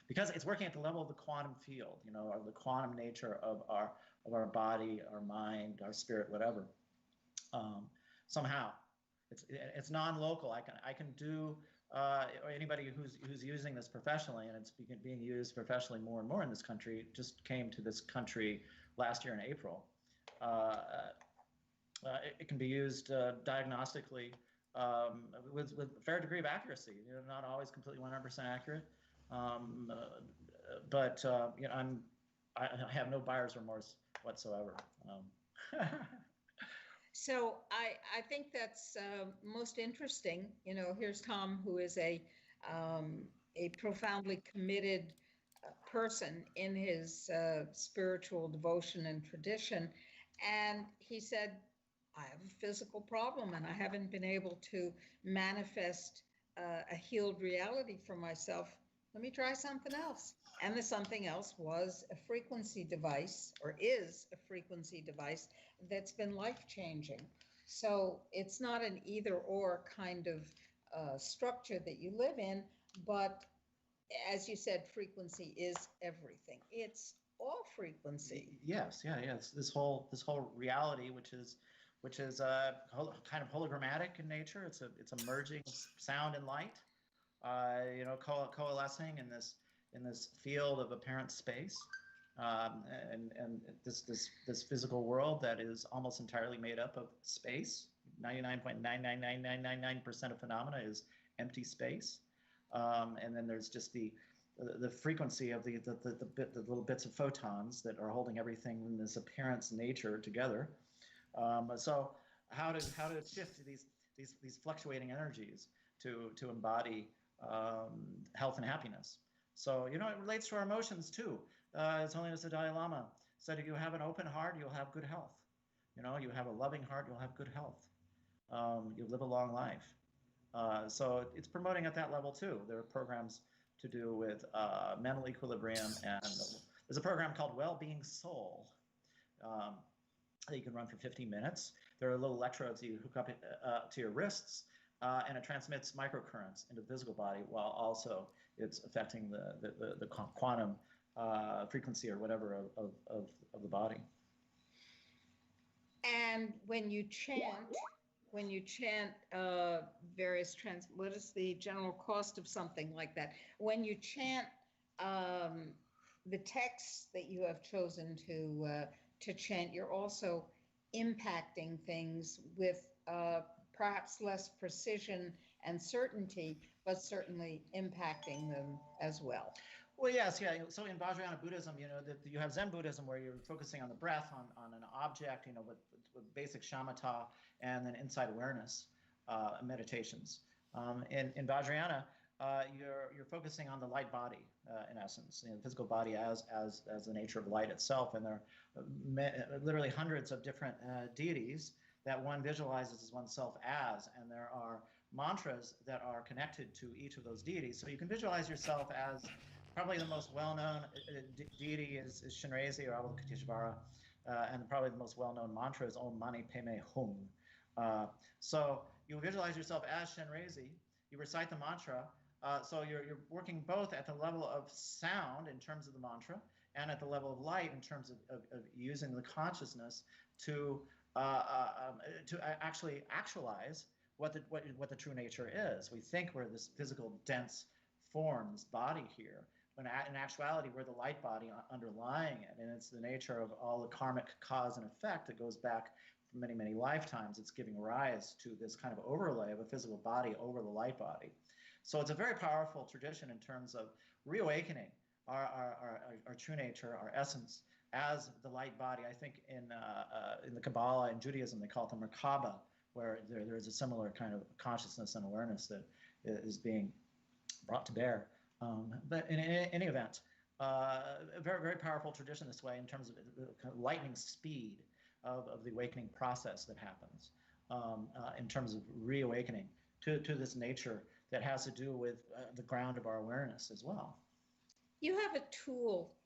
because it's working at the level of the quantum field, of the quantum nature of our body, our mind, our spirit, whatever. Somehow, it's non-local. I can do anybody who's using this professionally, and it's being used professionally more and more in this country. It just came to this country last year in April. It can be used diagnostically with a fair degree of accuracy. Not always completely 100% accurate, but I have no buyer's remorse whatsoever. So I think that's most interesting. Here's Tom, who is a profoundly committed person in his spiritual devotion and tradition, and he said, I have a physical problem and I haven't been able to manifest a healed reality for myself. Let me try something else. And the something else was a frequency device, or is a frequency device that's been life-changing. So it's not an either-or kind of structure that you live in, but as you said, frequency is everything. It's all frequency. Yes, yeah. It's this whole reality, which is which is kind of hologrammatic in nature. It's a merging of sound and light, coalescing in this field of apparent space, and this physical world that is almost entirely made up of space. 99.99999% of phenomena is empty space, and then there's just the frequency of the little bits of photons that are holding everything in this appearance nature together. So how to shift these fluctuating energies to embody health and happiness. So it relates to our emotions too. His Holiness the Dalai Lama said, if you have an open heart, you'll have good health. You have a loving heart, you'll have good health. You live a long life. So it's promoting at that level too. There are programs to do with mental equilibrium, and there's a program called Wellbeing Soul that you can run for 15 minutes. There are little electrodes you hook up to your wrists, and it transmits microcurrents into the physical body, while also it's affecting the quantum frequency or whatever of the body. And when you chant various what is the general cost of something like that? When you chant the texts that you have chosen to chant, you're also impacting things with perhaps less precision and certainty, but certainly impacting them as well. Well, yes, yeah. So in Vajrayana Buddhism, you have Zen Buddhism where you're focusing on the breath, on an object, with basic shamatha, and then insight awareness meditations. In Vajrayana, you're focusing on the light body in essence, the physical body as the nature of light itself, and there are literally hundreds of different deities that one visualizes as oneself as, and there are mantras that are connected to each of those deities. So you can visualize yourself as probably the most well-known deity is Shinrezi or Avalokiteshvara, and probably the most well-known mantra is Om Mani Padme Hum. So you visualize yourself as Shinrezi, you recite the mantra, so you're working both at the level of sound in terms of the mantra and at the level of light in terms of using the consciousness to actually actualize what the true nature is. We think we're this physical, dense form, this body here, when in actuality we're the light body underlying it, and it's the nature of all the karmic cause and effect that goes back for many, many lifetimes. It's giving rise to this kind of overlay of a physical body over the light body. So it's a very powerful tradition in terms of reawakening our true nature, our essence, as the light body. I think in the Kabbalah and Judaism they call it the Merkaba, where there is a similar kind of consciousness and awareness that is being brought to bear. But in any event, a very, very powerful tradition this way in terms of the kind of lightning speed of the awakening process that happens, in terms of reawakening to this nature that has to do with the ground of our awareness as well. You have a tool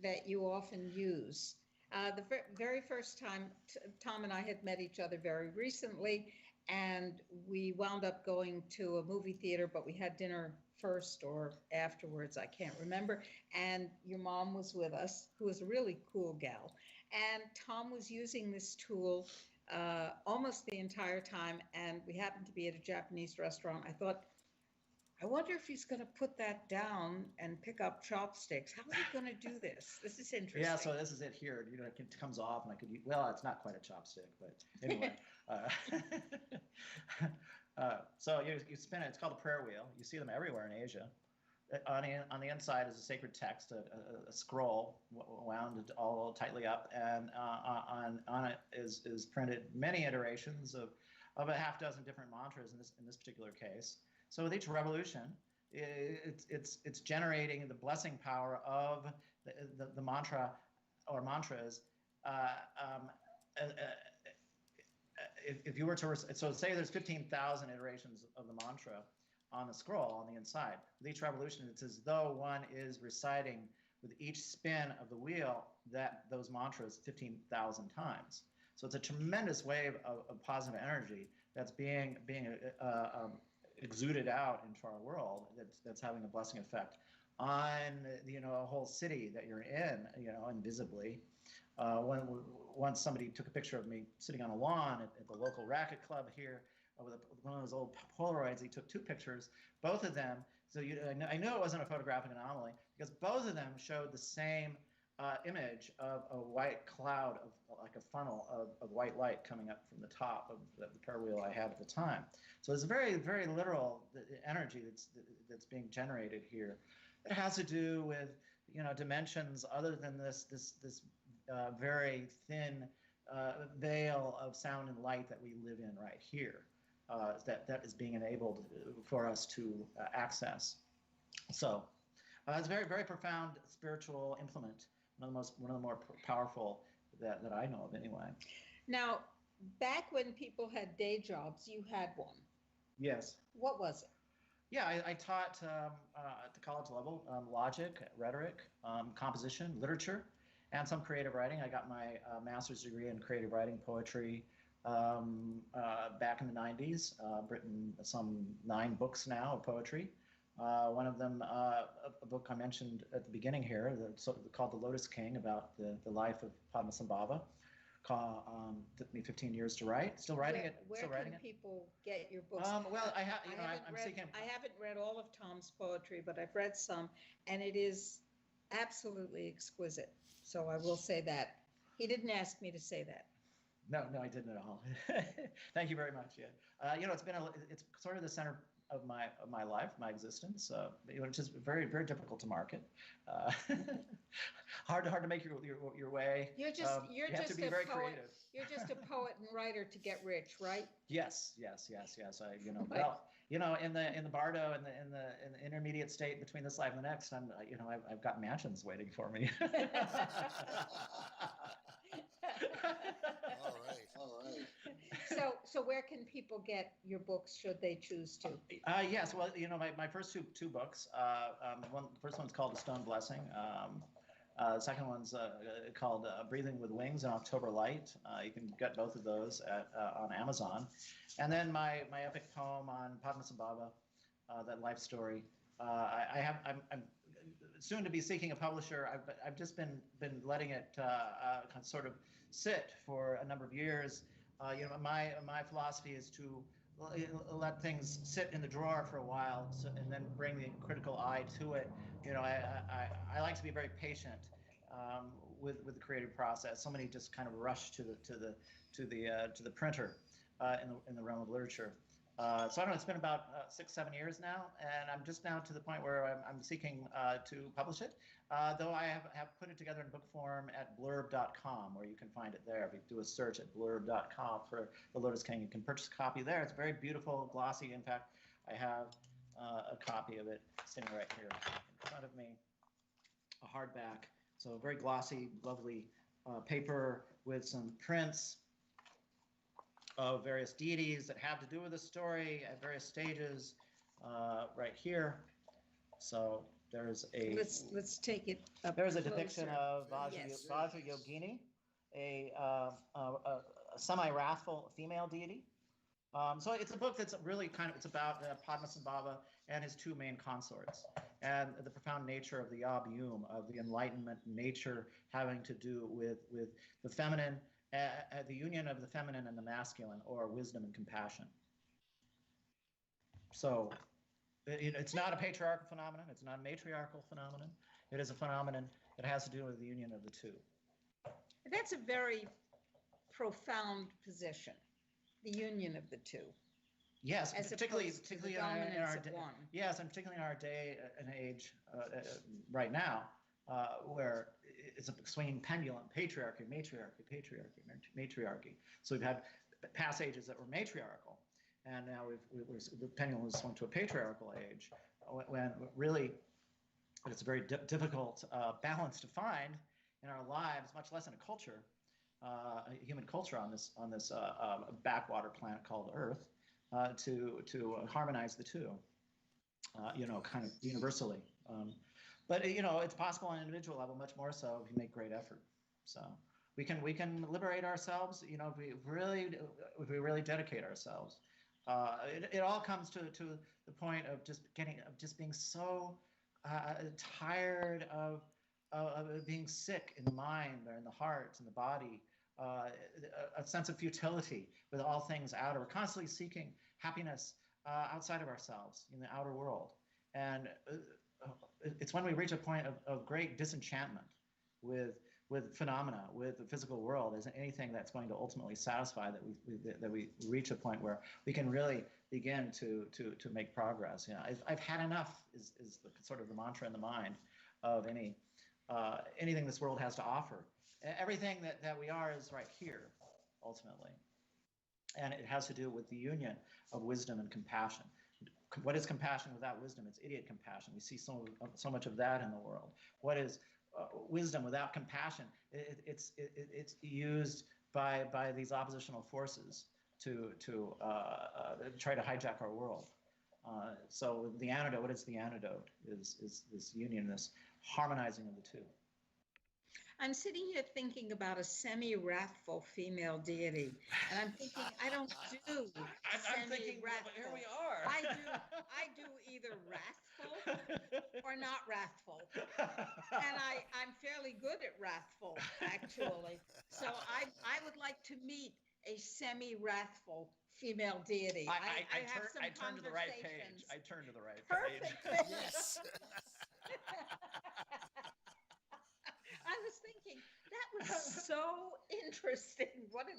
that you often use. The very first time Tom and I had met each other very recently, and we wound up going to a movie theater, but we had dinner first or afterwards, I can't remember. And your mom was with us, who was a really cool gal. And Tom was using this tool almost the entire time, and we happened to be at a Japanese restaurant. I thought, I wonder if he's going to put that down and pick up chopsticks. How is he going to do this? This is interesting. Yeah, so this is it here. It comes off, and I could use, well, it's not quite a chopstick, but anyway. So you spin it. It's called a prayer wheel. You see them everywhere in Asia. On the inside is a sacred text, a scroll wound all tightly up, and on it is printed many iterations of a half dozen different mantras in this particular case. So with each revolution, it's generating the blessing power of the mantra or mantras. If you were to, so say there's 15,000 iterations of the mantra on the scroll on the inside. With each revolution, it's as though one is reciting with each spin of the wheel those mantras 15,000 times. So it's a tremendous wave of positive energy that's being exuded out into our world. That's having a blessing effect on a whole city that you're in, invisibly, Once somebody took a picture of me sitting on a lawn at the local racket club here with one of those old Polaroids. He took 2 pictures, both of them. So I knew it wasn't a photographic anomaly because both of them showed the same image of a white cloud of like a funnel of white light coming up from the top of the prayer wheel I had at the time. So it's very, very literal energy that's being generated here. It has to do with dimensions other than this very thin veil of sound and light that we live in right here. That is being enabled for us to access. So it's a very, very profound spiritual implement. One of the more powerful that I know of, anyway. Now, back when people had day jobs, you had one. Yes. What was it? Yeah, I taught at the college level logic, rhetoric, composition, literature, and some creative writing. I got my master's degree in creative writing, poetry, back in the 90s. Written some 9 books now of poetry. One of them, a book I mentioned at the beginning here, called The Lotus King, about the life of Padmasambhava. Took me 15 years to write. Still writing it. Where can people get your books? Well, I haven't read all of Tom's poetry, but I've read some, and it is absolutely exquisite. So I will say that. He didn't ask me to say that. No, I didn't at all. Thank you very much. Yeah, it's sort of the center of my life, my existence, which is very, very difficult to market. Hard to make your way. You have to be very creative. You're just a poet and writer to get rich, right? Yes. Well, in the bardo and in the intermediate state between this life and the next, I've got mansions waiting for me. All right. So where can people get your books should they choose to? Yes, well, my first two books. The first one's called The Stone Blessing. The second one's called Breathing with Wings and October Light. You can get both of those on Amazon. And then my epic poem on Padmasambhava, that life story. I'm soon to be seeking a publisher. I've just been letting it sort of sit for a number of years. My philosophy is to let things sit in the drawer for a while, and then bring the critical eye to it. I like to be very patient with the creative process. So many just kind of rush to the printer in the realm of literature. So I don't know. It's been about 6-7 years now, and I'm just now to the point where I'm seeking to publish it. Though I have put it together in book form at blurb.com, where you can find it there. If you do a search at blurb.com for The Lotus King, you can purchase a copy there. It's very beautiful, glossy. In fact, I have a copy of it sitting right here in front of me, a hardback. So very glossy, lovely paper with some prints of various deities that have to do with the story at various stages right here. So there's a let's take it up. There's a closer. Depiction of Vajra Yogini, a semi-wrathful female deity. So it's a book that's really it's about Padmasambhava and his 2 main consorts, and the profound nature of the Yab-Yum, of the enlightenment nature having to do with the feminine, the union of the feminine and the masculine, or wisdom and compassion. So it's not a patriarchal phenomenon. It's not a matriarchal phenomenon. It is a phenomenon that has to do with the union of the 2. That's a very profound position, the union of the 2. Yes, as particularly in our day. Yes, and particularly in our day and age right now, where it's a swinging pendulum: patriarchy, matriarchy, patriarchy, matriarchy. So we've had past ages that were matriarchal, and now the pendulum has swung to a patriarchal age, when really it's a very difficult balance to find in our lives, much less in a culture, human culture on this backwater planet called Earth, to harmonize the 2, kind of universally. But it's possible on an individual level, much more so if you make great effort. So we can liberate ourselves, if we really dedicate ourselves. It all comes to the point of just being so tired of of being sick in the mind or in the heart, in the body, a sense of futility with all things outer. We're constantly seeking happiness outside of ourselves, in the outer world. And it's when we reach a point of great disenchantment with phenomena, with the physical world, as anything that's going to ultimately satisfy, that we reach a point where we can really begin to make progress. I've had enough is the sort of the mantra in the mind of anything this world has to offer. Everything that we are is right here, ultimately. And it has to do with the union of wisdom and compassion. What is compassion without wisdom? It's idiot compassion. We see so much of that in the world. What is wisdom without compassion? It's used by these oppositional forces to try to hijack our world. So the antidote, what is the antidote? Is this union, this harmonizing of the two. I'm sitting here thinking about a semi-wrathful female deity, and I'm thinking I don't do semi-wrathful. Here we are. I do either wrathful or not wrathful, and I'm fairly good at wrathful, actually. So I would like to meet a semi-wrathful female deity. I turned to the right page. I turned to the right Perfect. page. Yes. I was thinking that was so interesting. What a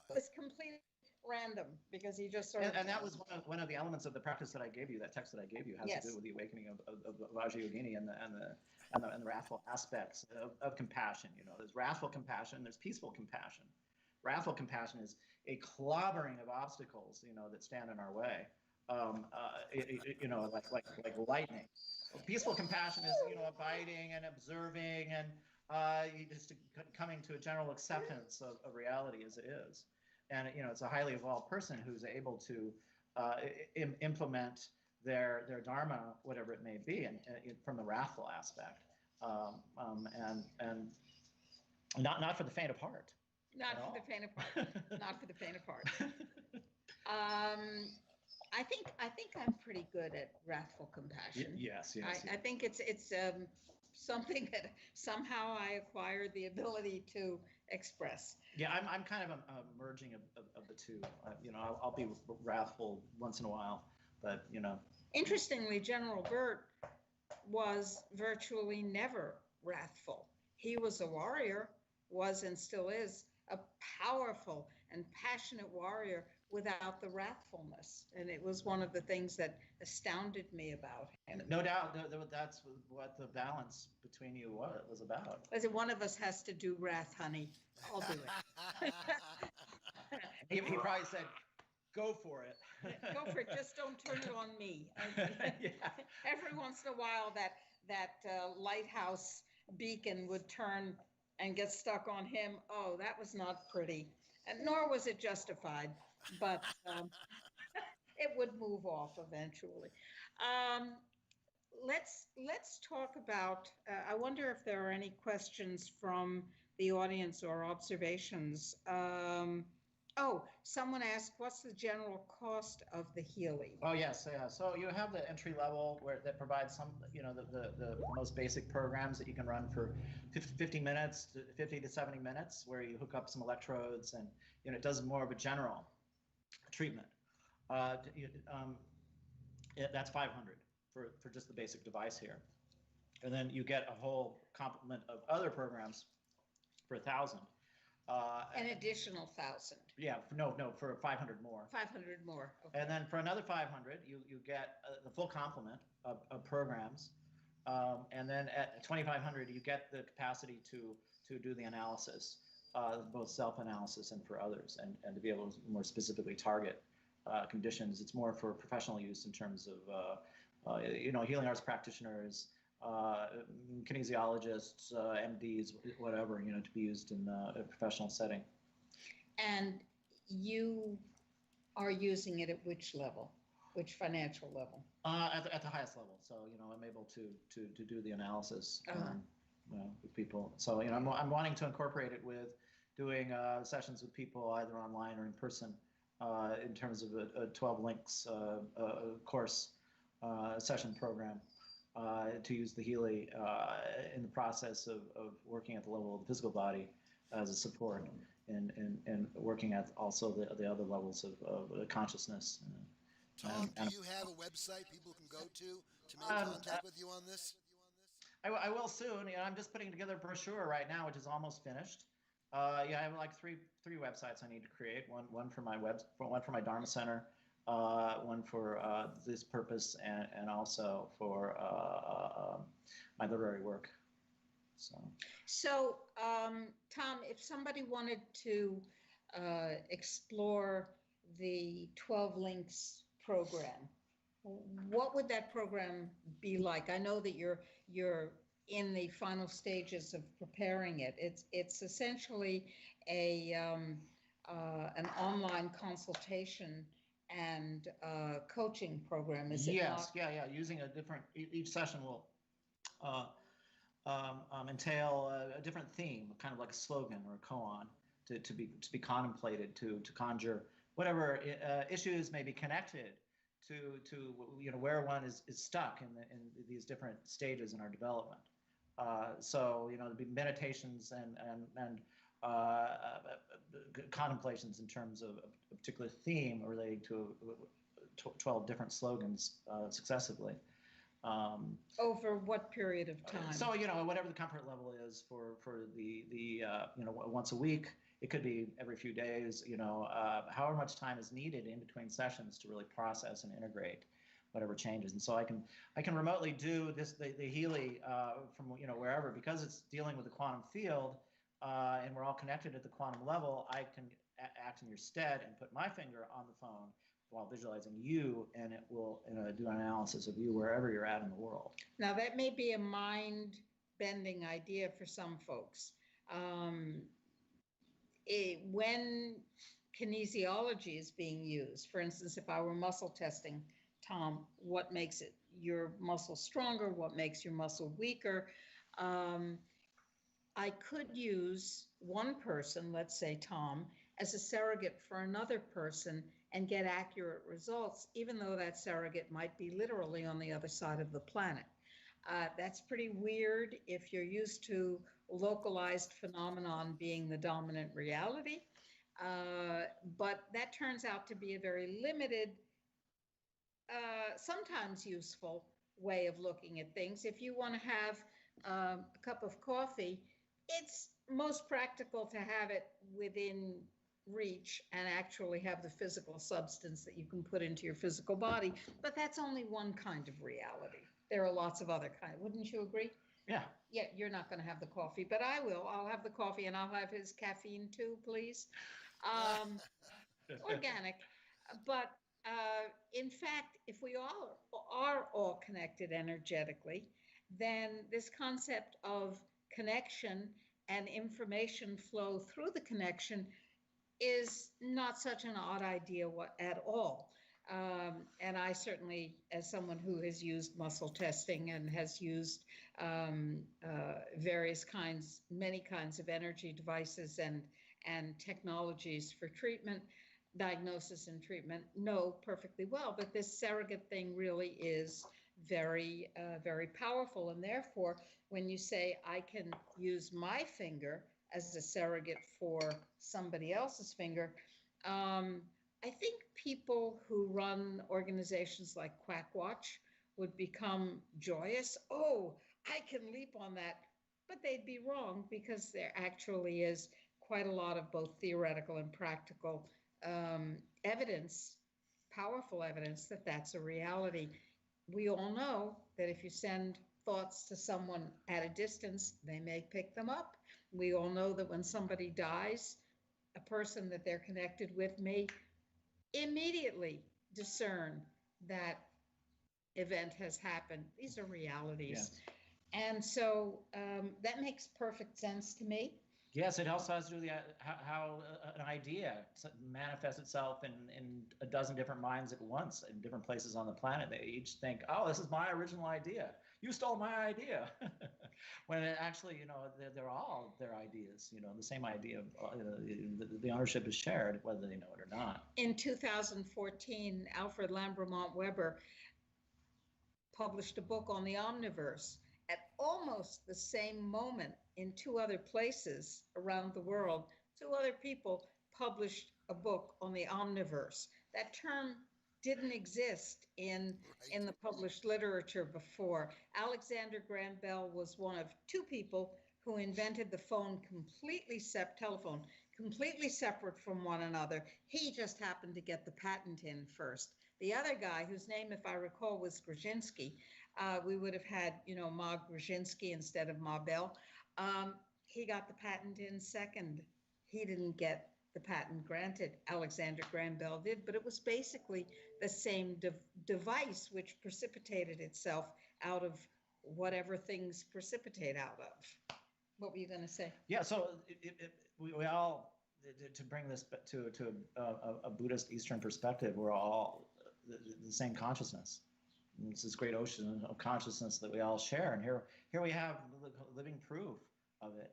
My. It was completely random because he just sort of. And that was one of the elements of the practice that I gave you. That text that I gave you has Yes. to do with the awakening of Vajrayogini and the wrathful aspects of compassion. There's wrathful compassion. There's peaceful compassion. Wrathful compassion is a clobbering of obstacles, that stand in our way. Like lightning. Peaceful compassion is, abiding and observing and just coming to a general acceptance of reality as it is. And, it's a highly evolved person who's able to implement their dharma, whatever it may be, and from the wrathful aspect, and not for the faint of heart. Not for the faint of heart. Not for the faint of heart. I think I'm pretty good at wrathful compassion. Yes. I think it's something that somehow I acquired the ability to express. Yeah, I'm kind of a merging of the two. I'll be wrathful once in a while, but Interestingly, General Burt was virtually never wrathful. He was a warrior, was and still is a powerful and passionate warrior without the wrathfulness. And it was one of the things that astounded me about him. No doubt that's what the balance between you was about. I said, one of us has to do wrath, honey. I'll do it. He probably said, go for it. Go for it. Just don't turn it on me. Yeah. Every once in a while, that lighthouse beacon would turn and get stuck on him. Oh, that was not pretty. And nor was it justified, but it would move off eventually. Let's talk about, I wonder if there are any questions from the audience or observations. Someone asked, what's the general cost of the healing? Oh, yes. Yeah. So you have the entry level that provides some, the most basic programs that you can run for 50 minutes, 50 to 70 minutes, where you hook up some electrodes and, it does more of a general treatment. That's 500 for just the basic device here. And then you get a whole complement of other programs for 1,000. An additional 1,000. Yeah, for 500 more. 500 more. Okay. And then for another 500, you get the full complement of programs. And then at 2,500, you get the capacity to do the analysis, both self-analysis and for others, and to be able to more specifically target conditions. It's more for professional use in terms of, healing arts practitioners, kinesiologists, MDs, whatever, to be used in a professional setting. And you are using it at which level? Which financial level? At the highest level. So, I'm able to do the analysis with people. So, I'm wanting to incorporate it with doing sessions with people either online or in person in terms of a 12 links course session program. to use the Healy in the process of working at the level of the physical body as a support, and working at also the other levels of consciousness. Tom, do you have a website people can go to make contact with you on this? I will soon. I'm just putting together a brochure right now, which is almost finished. I have like three websites I need to create. One for my one for my Dharma Center, one for this purpose, and also for my literary work. So, Tom, if somebody wanted to explore the 12 Links program, what would that program be like? I know that you're in the final stages of preparing it. It's essentially an online consultation and coaching program. Is it yes, not? yeah. Using a different, each session will entail a different theme, kind of like a slogan or a koan to be contemplated, to conjure whatever issues may be connected to where one is stuck in these different stages in our development. So there'll be meditations and contemplations in terms of a particular theme relating to 12 different slogans successively. Over what period of time? So whatever the comfort level is for the once a week. It could be every few days. However much time is needed in between sessions to really process and integrate whatever changes. And so I can remotely do this the Healy from wherever, because it's dealing with the quantum field, and we're all connected at the quantum level. I can act in your stead and put my finger on the phone while visualizing you, and it will do an analysis of you wherever you're at in the world. Now, that may be a mind-bending idea for some folks. When kinesiology is being used, for instance, if I were muscle testing, Tom, what makes your muscle stronger? What makes your muscle weaker? I could use one person, let's say Tom, as a surrogate for another person and get accurate results, even though that surrogate might be literally on the other side of the planet. That's pretty weird if you're used to localized phenomenon being the dominant reality. But that turns out to be a very limited, sometimes useful way of looking at things. If you want to have a cup of coffee, it's most practical to have it within reach and actually have the physical substance that you can put into your physical body. But that's only one kind of reality. There are lots of other kinds. Wouldn't you agree? Yeah. Yeah, you're not going to have the coffee, but I will. I'll have the coffee, and I'll have his caffeine too, please. Organic. But in fact, if we all are all connected energetically, then this concept of connection and information flow through the connection is not such an odd idea at all. And I certainly, as someone who has used muscle testing and has used many kinds of energy devices and technologies for treatment, diagnosis and treatment, know perfectly well. But this surrogate thing really is very, very powerful. And therefore, when you say I can use my finger as a surrogate for somebody else's finger, I think people who run organizations like Quackwatch would become joyous. Oh, I can leap on that. But they'd be wrong, because there actually is quite a lot of both theoretical and practical evidence, powerful evidence that that's a reality. We all know that if you send thoughts to someone at a distance, they may pick them up. We all know that when somebody dies, a person that they're connected with may immediately discern that event has happened. These are realities. Yes. And so that makes perfect sense to me. Yes, it also has to do with how an idea manifests itself in a dozen different minds at once in different places on the planet. They each think, oh, this is my original idea. You stole my idea. When it actually, they're all their ideas, the same idea. The ownership is shared, whether they know it or not. In 2014, Alfred Lambremont Weber published a book on the omniverse. At almost the same moment, in two other places around the world, two other people published a book on the omniverse. That term didn't exist in the published literature before. Alexander Graham Bell was one of two people who invented the telephone completely separate from one another. He just happened to get the patent in first. The other guy, whose name, if I recall, was Grzyński, we would have had, Ma Grzyński instead of Ma Bell. He got the patent in second. He didn't get the patent granted. Alexander Graham Bell did, but it was basically the same device which precipitated itself out of whatever things precipitate out of. What were you going to say? Yeah, so we all, to bring this to a Buddhist Eastern perspective, we're all the same consciousness. And it's this great ocean of consciousness that we all share, and here we have living proof of it.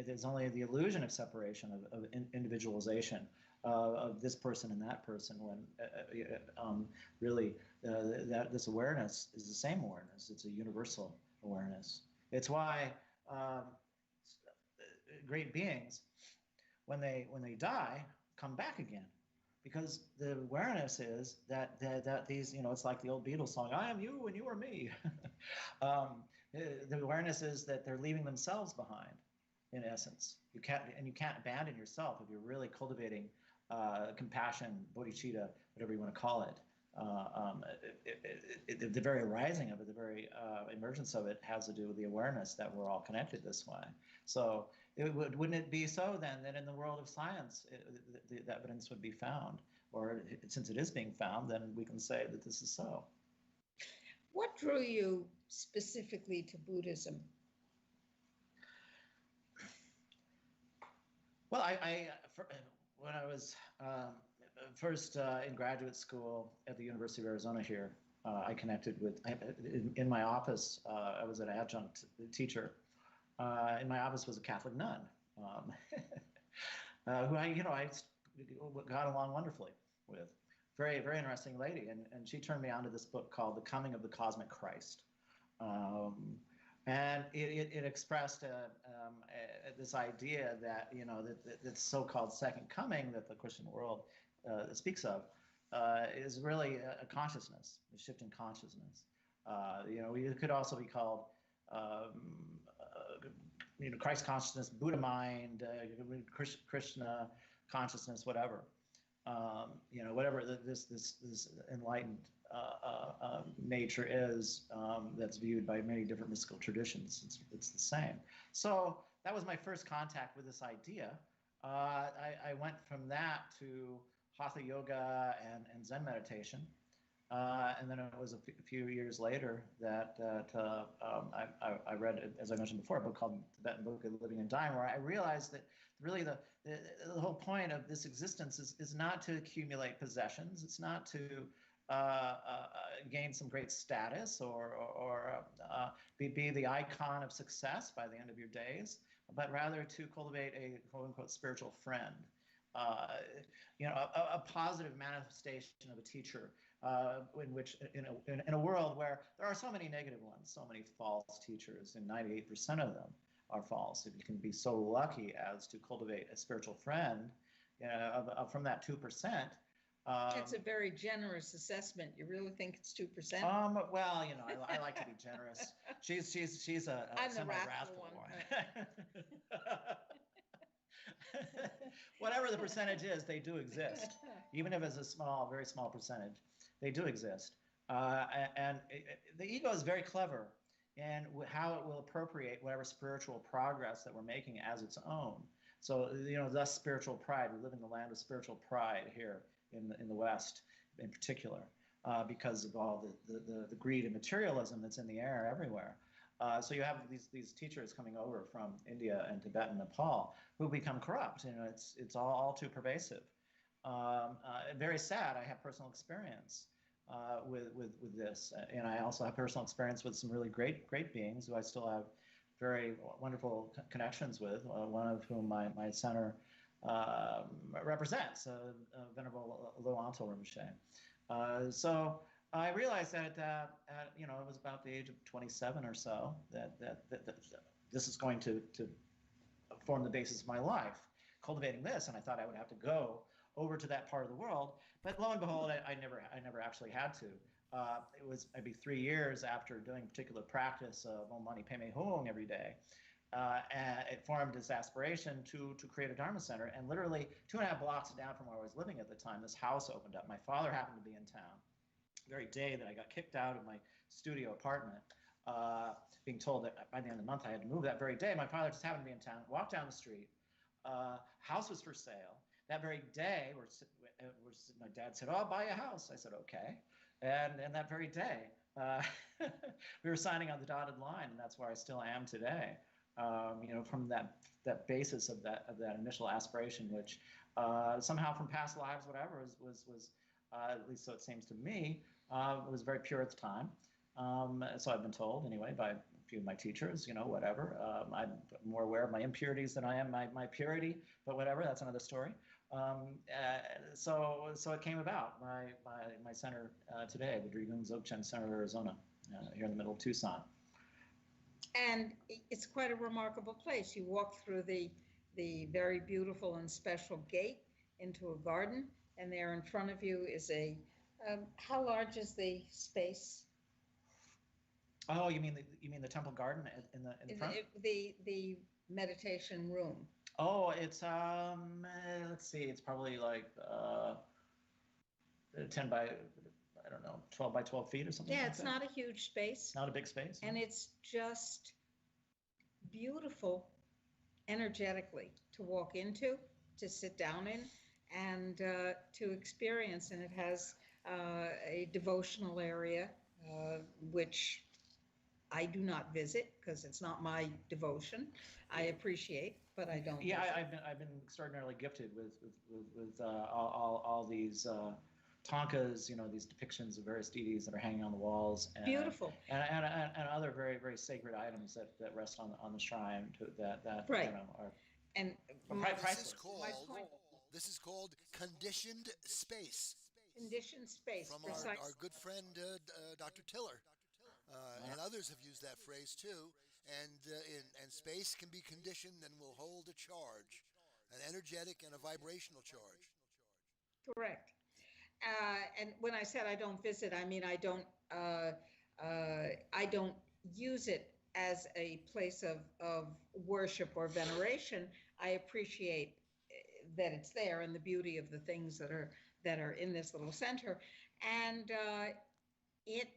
There's only the illusion of separation, of individualization of this person and that person, when really this awareness is the same awareness. It's a universal awareness. It's why great beings, when they die, come back again, because the awareness is that these, it's like the old Beatles song, "I am you and you are me." The awareness is that they're leaving themselves behind. In essence, you can't abandon yourself if you're really cultivating compassion, bodhicitta, whatever you want to call it. The very arising of it, the very emergence of it, has to do with the awareness that we're all connected this way. So, wouldn't it be so then that in the world of science, the evidence would be found, or since it is being found, then we can say that this is so. What drew you specifically to Buddhism? Well, when I was first in graduate school at the University of Arizona here, I connected with, in my office, I was an adjunct teacher. In my office was a Catholic nun, who I got along wonderfully with. Very, very interesting lady. And she turned me on to this book called The Coming of the Cosmic Christ. And it expressed this idea that, that the so-called second coming that the Christian world speaks of is really a consciousness, a shift in consciousness. It could also be called, Christ consciousness, Buddha mind, Krishna consciousness, whatever. Whatever this enlightened nature is, that's viewed by many different mystical traditions. It's the same. So that was my first contact with this idea. I went from that to Hatha yoga and Zen meditation. And then it was a few years later that I read, as I mentioned before, a book called Tibetan Book of Living and Dying, where I realized that really the whole point of this existence is not to accumulate possessions. It's not to gain some great status or be the icon of success by the end of your days, but rather to cultivate a quote-unquote spiritual friend. A positive manifestation of a teacher, in which in a world where there are so many negative ones, so many false teachers, and 98% of them are false. If you can be so lucky as to cultivate a spiritual friend, from that 2%. It's a very generous assessment. You really think it's 2%? Well, I like to be generous. She's a semi-wrathful one. Whatever the percentage is, they do exist. Even if it's a very small percentage, they do exist. And the ego is very clever in how it will appropriate whatever spiritual progress that we're making as its own. So, thus spiritual pride. We live in the land of spiritual pride here in the West, in particular, because of all the greed and materialism that's in the air everywhere. So you have these teachers coming over from India and Tibet and Nepal who become corrupt. It's all too pervasive. Very sad. I have personal experience with this, and I also have personal experience with some really great beings who I still have very wonderful connections with. One of whom my center represents, Venerable Loanto Rinpoche. So I realized that you know, it was about the age of 27 or so that this is going to form the basis of my life, cultivating this, and I thought I would have to go over to that part of the world, but lo and behold, I never actually had to. It was maybe 3 years after doing a particular practice of Om Mani Padme Hum every day. And it formed this aspiration to create a Dharma center. And literally 2.5 blocks down from where I was living at the time, this house opened up. My father happened to be in town. The very day that I got kicked out of my studio apartment, being told that by the end of the month I had to move that very day, my father just happened to be in town, walked down the street, house was for sale. That very day, my dad said, "Oh, I'll buy a house." I said, "Okay." And that very day, we were signing on the dotted line, and that's where I still am today. You know, from that basis of that initial aspiration, which somehow from past lives, whatever, was at least so it seems to me, was very pure at the time. So I've been told anyway by a few of my teachers, you know, whatever. I'm more aware of my impurities than I am my purity, but whatever, that's another story. So it came about, my center today, the Dragoon Dzogchen Center of Arizona, here in the middle of Tucson. And it's quite a remarkable place. You walk through the very beautiful and special gate into a garden, and there in front of you is how large is the space? Oh, you mean the temple garden in the front? The meditation room. Oh, it's let's see, it's probably like 10 by, I don't know, 12 by 12 feet or something. Yeah, like it's that. not a huge space. Not a big space. And it's just beautiful energetically to walk into, to sit down in, and to experience. And it has a devotional area, which I do not visit because it's not my devotion. I appreciate, but I don't. Yeah, I've been extraordinarily gifted with all these tankas, you know, these depictions of various deities that are hanging on the walls. And, beautiful. And other very, very sacred items that rest on the shrine that right. You know, are and priceless. This is called conditioned space. Conditioned space. From our good friend Dr. Tiller. And others have used that phrase too. And space can be conditioned and will hold a charge, an energetic and a vibrational charge. Correct. And when I said I don't visit, I mean I don't use it as a place of worship or veneration. I appreciate that it's there and the beauty of the things that are in this little center, and it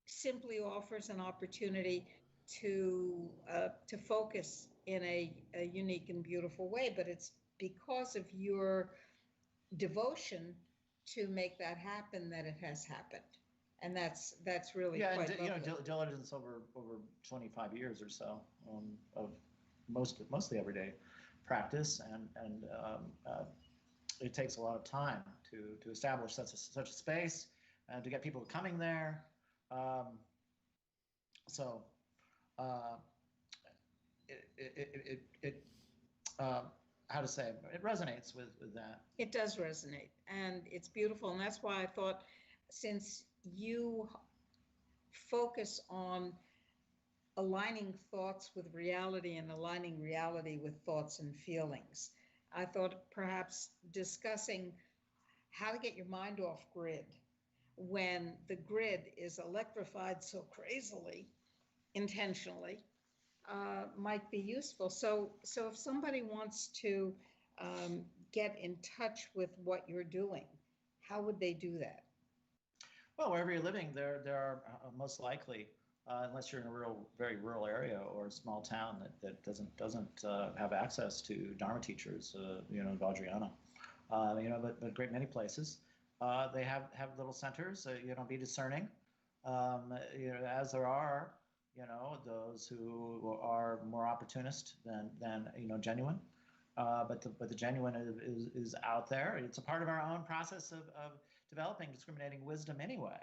simply offers an opportunity to focus in a unique and beautiful way. But it's because of your devotion to make that happen that it has happened, and that's really quite and, you know, diligence over 25 years or so of mostly everyday practice, and it takes a lot of time to establish such a space and to get people coming there. How to say, it resonates with that. It does resonate, and it's beautiful, and that's why I thought, since you focus on aligning thoughts with reality and aligning reality with thoughts and feelings, I thought perhaps discussing how to get your mind off grid when the grid is electrified so crazily, intentionally, might be useful. So if somebody wants to get in touch with what you're doing, how would they do that? Well, wherever you're living, there are most likely, unless you're in a very rural area or a small town that doesn't have access to Dharma teachers, you know, in Vajrayana, you know, but a great many places. They have little centers. You know, be discerning. You know, as there are, you know, those who are more opportunist than you know, genuine. But the genuine is out there. It's a part of our own process of developing discriminating wisdom anyway.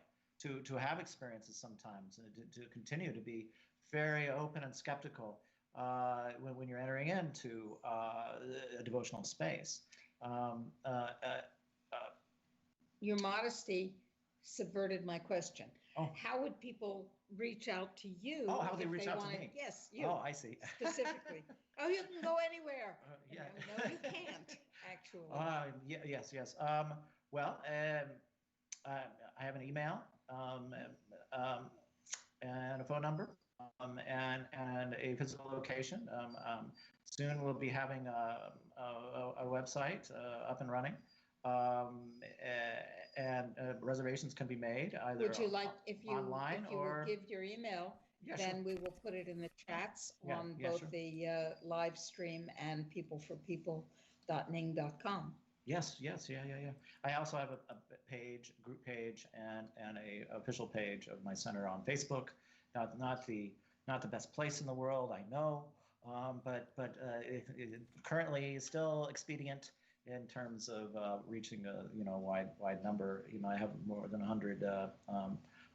To have experiences sometimes, and to continue to be very open and skeptical when you're entering into a devotional space. Your modesty subverted my question. Oh. How would people reach out to you? Oh, how would they if reach out wanted, to me? Yes, you. Oh, I see. Specifically. Oh, you can go anywhere. Yeah. No, you can't, actually. Yes. Well, I have an email and a phone number and a physical location. Soon we'll be having a website up and running. And reservations can be made either Would you like, if you online would give your email, Yeah, then sure. we will put it in the chats Yeah, on yeah, both sure. the live stream and peopleforpeople.ning.com. Yes. I also have a page, group page, and a official page of my center on Facebook. Not the best place in the world, I know, but it currently is still expedient in terms of reaching a wide number. I have more than 100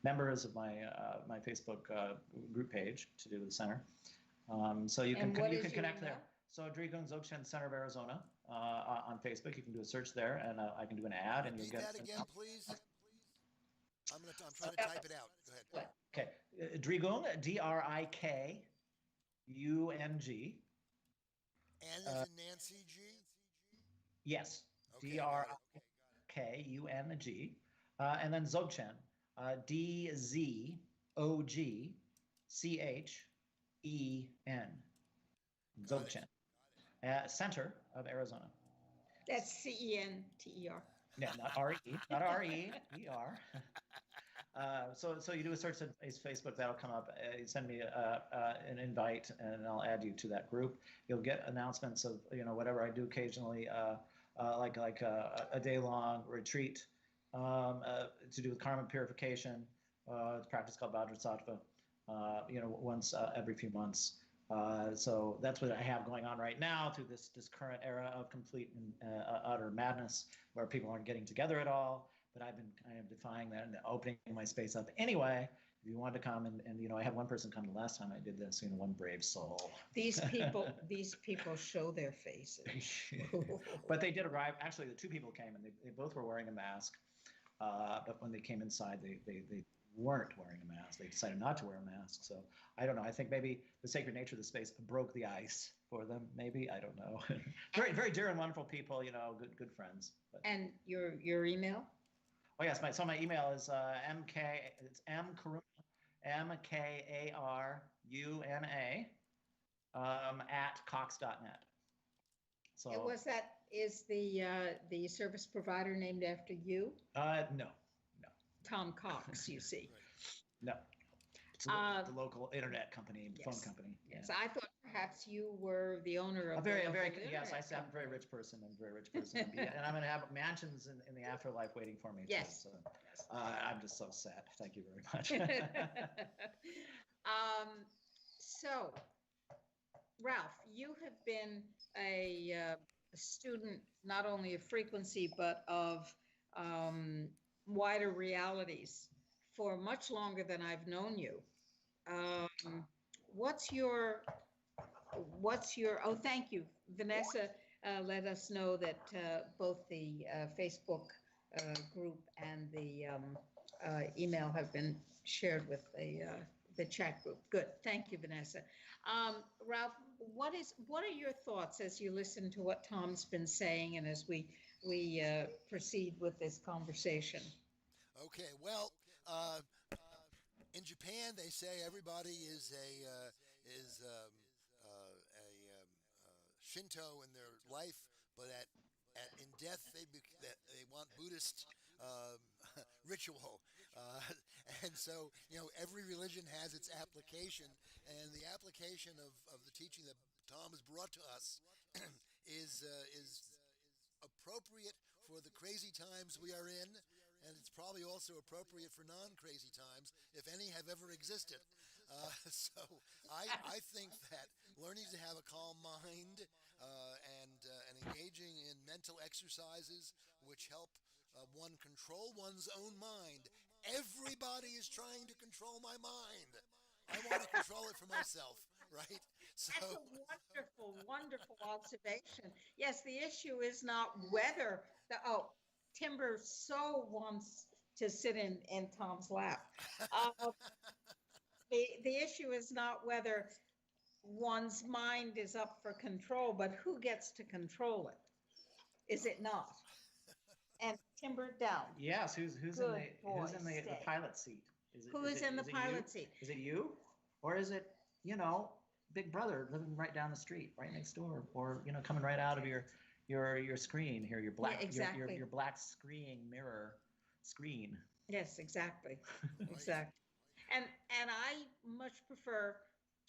members of my Facebook group page to do with the center. So you can connect there. So Driegung Dzogchen Center of Arizona on Facebook. You can do a search there, and I can do an ad, and you'll get. Repeat that again, please. I'm trying to type it out. Go ahead. Okay, Driegung, Drikung. N as in Nancy G. Yes, Okay, Drikung, and then Dzogchen, Dzogchen, Dzogchen, Center of Arizona. That's CENTER. Yeah, not RE, not REER. So you do a search on Facebook, that'll come up. You send me an invite, and I'll add you to that group. You'll get announcements of whatever I do occasionally, like a day-long retreat to do with karma purification. It's a practice called Vajrasattva. Once every few months. So that's what I have going on right now through this current era of complete and utter madness, where people aren't getting together at all. But I've been kind of defying that and opening my space up anyway. If you want to come, and I had one person come the last time I did this, one brave soul. These people show their faces. But they did arrive. Actually, the two people came, and they both were wearing a mask. But when they came inside, they weren't wearing a mask. They decided not to wear a mask. So I don't know. I think maybe the sacred nature of the space broke the ice for them. Maybe, I don't know. Very, very dear and wonderful people. Good friends. But. And your email? Oh yes, my email is it's mkaruna, MKARUNA at cox.net. So is the service provider named after you? No. Tom Cox, you see. No. It's the local internet company, yes. phone company. Yes, yeah. I thought perhaps you were the owner of yes, I'm a very rich person. I'm a very rich person. And I'm going to have mansions in the afterlife waiting for me. Yes. Too, so, I'm just so sad. Thank you very much. So, Ralph, you have been a student not only of frequency, but of wider realities for much longer than I've known you. What's your, oh, thank you. Vanessa let us know that both the Facebook group and the email have been shared with the chat group. Good, thank you, Vanessa. Ralph, what are your thoughts as you listen to what Tom's been saying and as we proceed with this conversation? Okay, well, in Japan they say everybody is a Shinto in their life, but in death they want Buddhist ritual, and so every religion has its application, and the application of the teaching that Tom has brought to us is appropriate for the crazy times we are in, and it's probably also appropriate for non-crazy times, if any have ever existed. So I think that learning to have a calm mind and engaging in mental exercises which help one control one's own mind. Everybody is trying to control my mind. I want to control it for myself, right? So that's a wonderful, wonderful observation. Yes, the issue is not whether Timber so wants to sit in Tom's lap. The issue is not whether one's mind is up for control, but who gets to control it? Is it not? And timber down. Yes, who's in the pilot seat? Who is in the pilot seat? Is it you, or is it, you know, Big Brother living right down the street, right next door, or, you know, coming right out of your screen here, your black your black mirror screen. Yes, exactly. Exactly. And I much prefer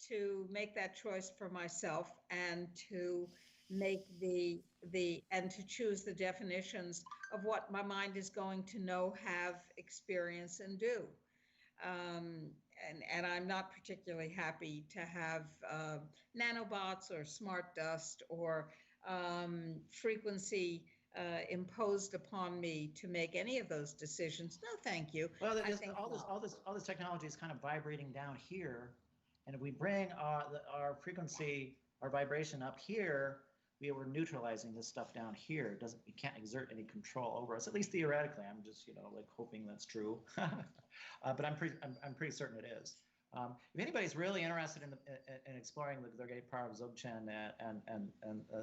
to make that choice for myself and to make and to choose the definitions of what my mind is going to know, have, experience, and do. And I'm not particularly happy to have nanobots or smart dust or frequency imposed upon me to make any of those decisions. No, thank you. Well, all this technology is kind of vibrating down here, and if we bring our frequency, our vibration up here, we were neutralizing this stuff down here. You can't exert any control over us, at least theoretically. I'm just, you know, like hoping that's true, but I'm pretty certain it is. If anybody's really interested in exploring the great power of Dzogchen and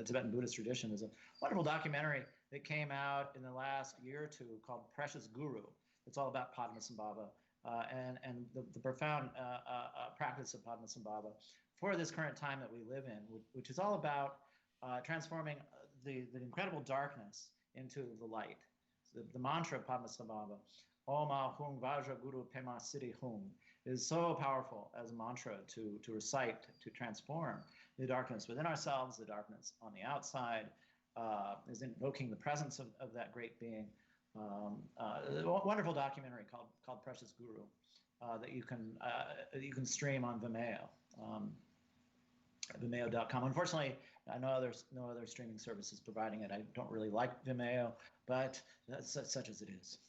Tibetan Buddhist tradition, there's a wonderful documentary that came out in the last year or two called Precious Guru. It's all about Padmasambhava and the profound practice of Padmasambhava for this current time that we live in, which is all about transforming the incredible darkness into the light. The mantra of Padmasambhava, Om Ahung Vajra Guru Pema Siddhi Hum, is so powerful as a mantra to recite, to transform the darkness within ourselves, the darkness on the outside, is invoking the presence of that great being. A wonderful documentary called Precious Guru that you can stream on Vimeo. Vimeo.com. Unfortunately, no other streaming services providing it. I don't really like Vimeo, but that's such as it is.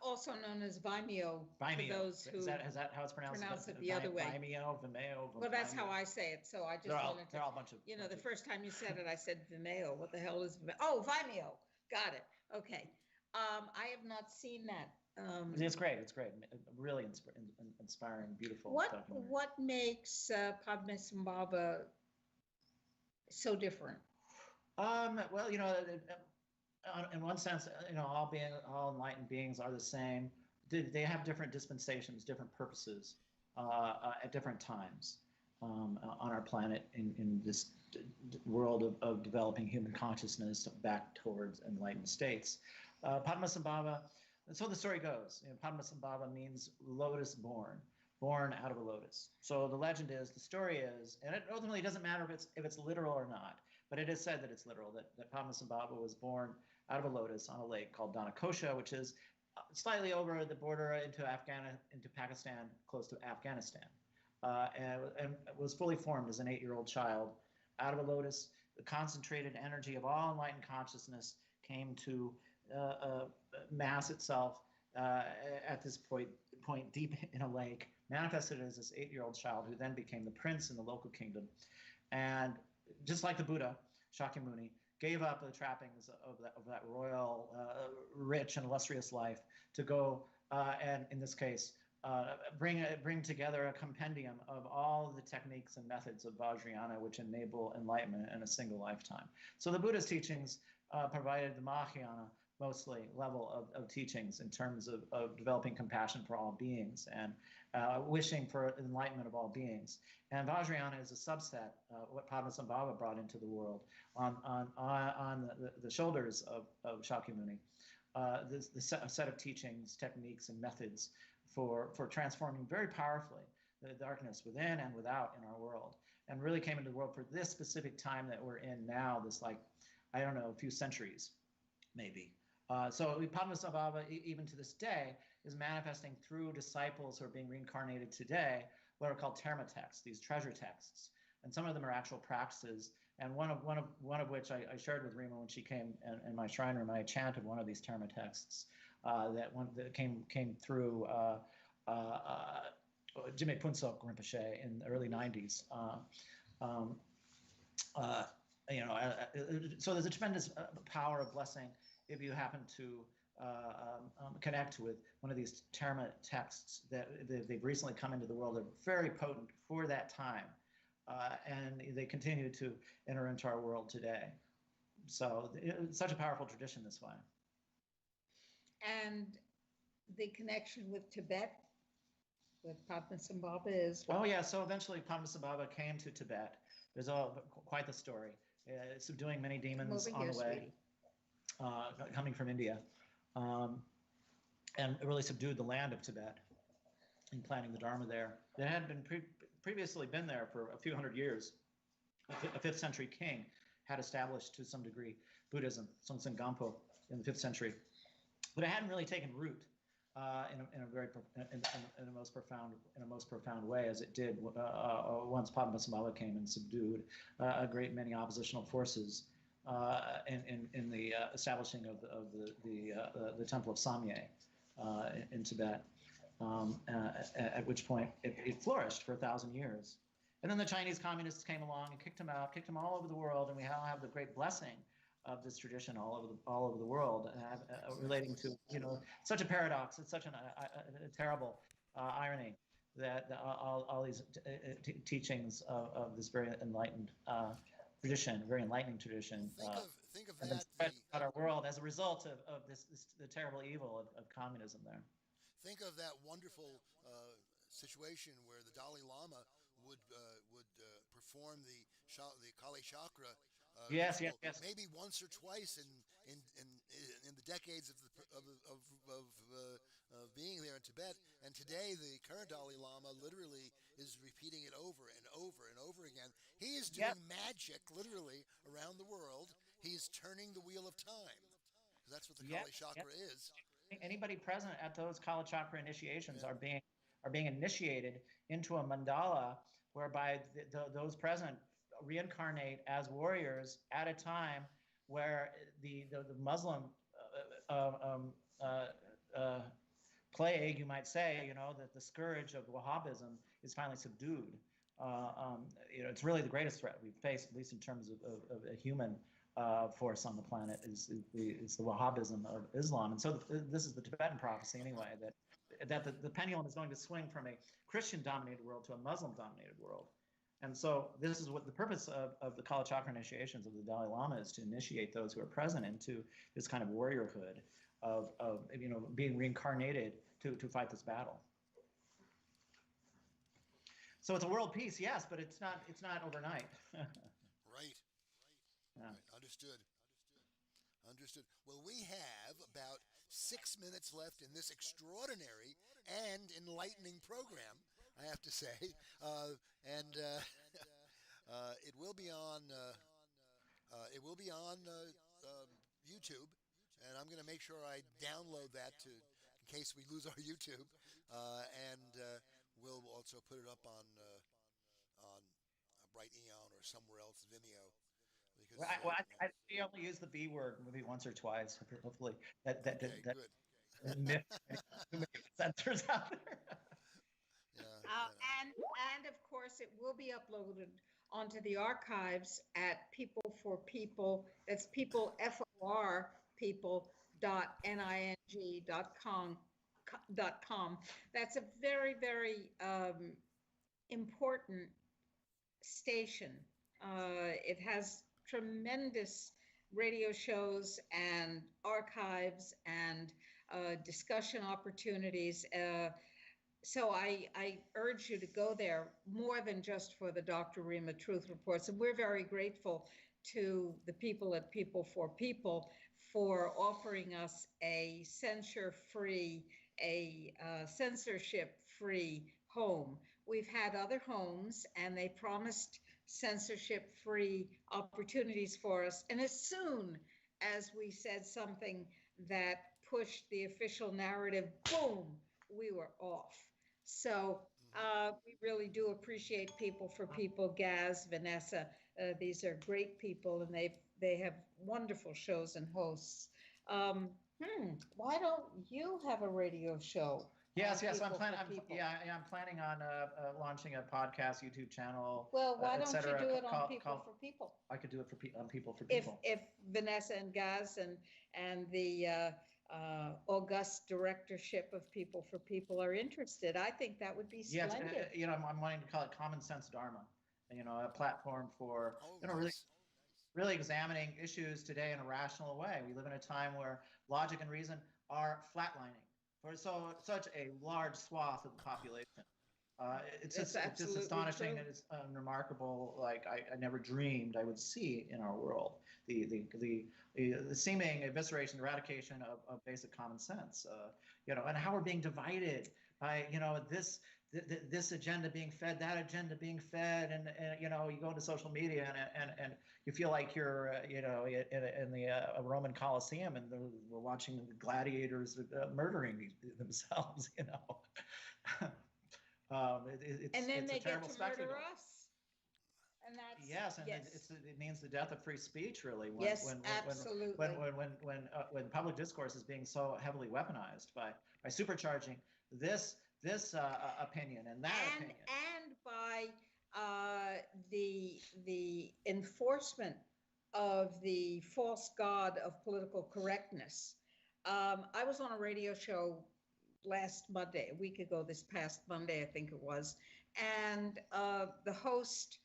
Also known as Vimeo. For those who is that how it's pronounced? Pronounce it the other way. Vimeo. Well, that's how I say it. So I just wanted to. They're all a bunch of. You know, the first time you said it, I said Vimeo. What the hell is Vimeo? Oh, Vimeo. Got it. Okay. I have not seen that. It's great. It's great. Really inspiring, beautiful. What makes Padmasambhava so different? Well, you know, in one sense, you know, all enlightened beings are the same. They have different dispensations, different purposes at different times on our planet in this world of developing human consciousness back towards enlightened states. Padmasambhava, and so the story goes. You know, Padmasambhava means lotus born out of a lotus. So the legend is, the story is, and it ultimately doesn't matter if it's literal or not, but it is said that it's literal, that Padmasambhava was born out of a lotus on a lake called Danakosha, which is slightly over the border into Pakistan, close to Afghanistan, and was fully formed as an 8-year-old child out of a lotus. The concentrated energy of all enlightened consciousness came to mass itself at this point deep in a lake, manifested as this 8-year-old child who then became the prince in the local kingdom. And just like the Buddha, Shakyamuni, gave up the trappings of that royal, rich and illustrious life to go and, in this case, bring together a compendium of all the techniques and methods of Vajrayana which enable enlightenment in a single lifetime. So the Buddha's teachings provided the Mahayana mostly level of teachings in terms of developing compassion for all beings and wishing for enlightenment of all beings. And Vajrayana is a subset, what Padmasambhava brought into the world on the shoulders of Shakyamuni. The set of teachings, techniques, and methods for transforming very powerfully the darkness within and without in our world, and really came into the world for this specific time that we're in now, this, like, I don't know, a few centuries, maybe. So Padmasambhava, even to this day, is manifesting through disciples who are being reincarnated today, what are called terma texts, these treasure texts, and some of them are actual practices. And one of which I shared with Rima when she came in my shrine room. I chanted one of these terma texts that came through Jime Phuntsok Rinpoche in the early 90s. So there's a tremendous power of blessing if you happen to connect with one of these Terma texts that they've recently come into the world. They're very potent for that time, and they continue to enter into our world today. So it's such a powerful tradition this way. And the connection with Tibet, with Padmasambhava is. Oh yeah, so eventually Padmasambhava came to Tibet. There's quite the story. Subduing many demons on the way, coming from India, and really subdued the land of Tibet in planting the Dharma there. It had been previously been there for a few hundred years. A 5th century king had established to some degree Buddhism, Songtsen Gampo, in the 5th century, but it hadn't really taken root in a most profound way, as it did once Padmasambhava came and subdued a great many oppositional forces in the establishing of the Temple of Samye in Tibet, at which point it flourished for 1,000 years. And then the Chinese communists came along and kicked him out, kicked him all over the world, and we now have the great blessing of this tradition all over the world, relating to such a paradox. It's such a terrible irony that all these teachings of this very enlightened tradition, very enlightening tradition, think of have that been spread throughout our world as a result of the terrible evil of communism there. Think of that wonderful situation where the Dalai Lama would perform the Kali Chakra. Yes. Maybe once or twice in the decades of being there in Tibet, and today the current Dalai Lama literally is repeating it over and over and over again. He is doing magic literally around the world. He's turning the wheel of time. That's what the Kali Chakra is. Anybody present at those Kali Chakra initiations are being initiated into a mandala whereby those present reincarnate as warriors at a time where the Muslim plague, you might say, that the scourge of Wahhabism is finally subdued. It's really the greatest threat we face, at least in terms of a human force on the planet, is the Wahhabism of Islam. And so this is the Tibetan prophecy anyway, that the pendulum is going to swing from a Christian-dominated world to a Muslim-dominated world. And so this is what the purpose of the Kali Chakra initiations of the Dalai Lama is, to initiate those who are present into this kind of warriorhood of being reincarnated to fight this battle. So it's a world peace, yes, but it's not overnight. Right. Yeah. Right. Understood. Well, we have about 6 minutes left in this extraordinary and enlightening program, I have to say, and it will be on YouTube, and I'm going to make sure I download that in case we lose our YouTube, and we'll also put it up on Bright Eon or somewhere else, Vimeo. Because I only use the B word maybe once or twice. Hopefully that myth censors out there. And of course, it will be uploaded onto the archives at People for People. That's people, FOR, people.ning.com. That's a very, very important station. It has tremendous radio shows and archives and discussion opportunities. So I urge you to go there, more than just for the Dr. Rima Truth Reports. And we're very grateful to the people at People for People for offering us a censorship-free home. We've had other homes, and they promised censorship-free opportunities for us. And as soon as we said something that pushed the official narrative, boom, we were off. So we really do appreciate People for People, Gaz, Vanessa. These are great people, and they have wonderful shows and hosts. Why don't you have a radio show? Yes. I'm planning on launching a podcast, YouTube channel. Well, why don't you do it on People for People? I could do it on People for People. If Vanessa and Gaz and the august directorship of People for People are interested. I think that would be Yes, splendid. I'm wanting to call it common sense dharma. A platform for Oh, really nice. really examining issues today in a rational way. We live in a time where logic and reason are flatlining for such a large swath of the population. It's just absolutely astonishing, true. and it's remarkable. Like I never dreamed I would see in our world the seeming evisceration, eradication of basic common sense. And how we're being divided by this agenda being fed, that agenda being fed, and you go into social media and you feel like you're in the Roman Colosseum, and we're watching the gladiators murdering themselves. And then it's they a get terrible to spectacle. murder us. And that's, Yes, and yes. it means the death of free speech, really. Yes, absolutely. When public discourse is being so heavily weaponized by supercharging this opinion and that opinion, And by the enforcement of the false god of political correctness. I was on a radio show last Monday, a week ago, this past Monday, I think it was, and the host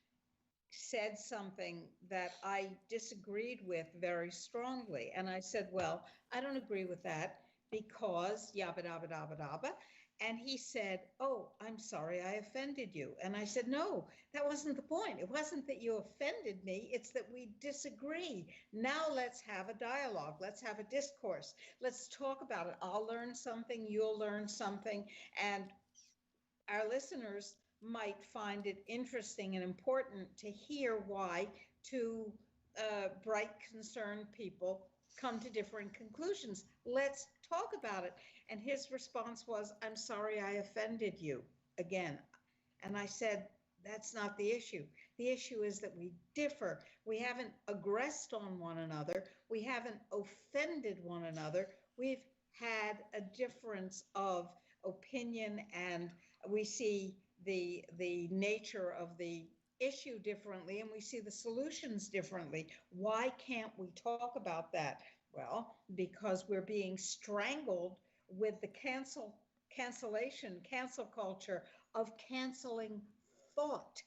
said something that I disagreed with very strongly. And I said, well, I don't agree with that because yabba dabba dabba dabba. And he said, oh, I'm sorry, I offended you. And I said, no, that wasn't the point. It wasn't that you offended me. It's that we disagree. Now let's have a dialogue. Let's have a discourse. Let's talk about it. I'll learn something. You'll learn something. And our listeners might find it interesting and important to hear why two bright, concerned people come to different conclusions. Let's talk about it. And his response was, I'm sorry I offended you again. And I said, that's not the issue. The issue is that we differ. We haven't aggressed on one another. We haven't offended one another. We've had a difference of opinion, and we see the nature of the issue differently, and we see the solutions differently. Why can't we talk about that? Well, because we're being strangled with the cancel culture of canceling thought.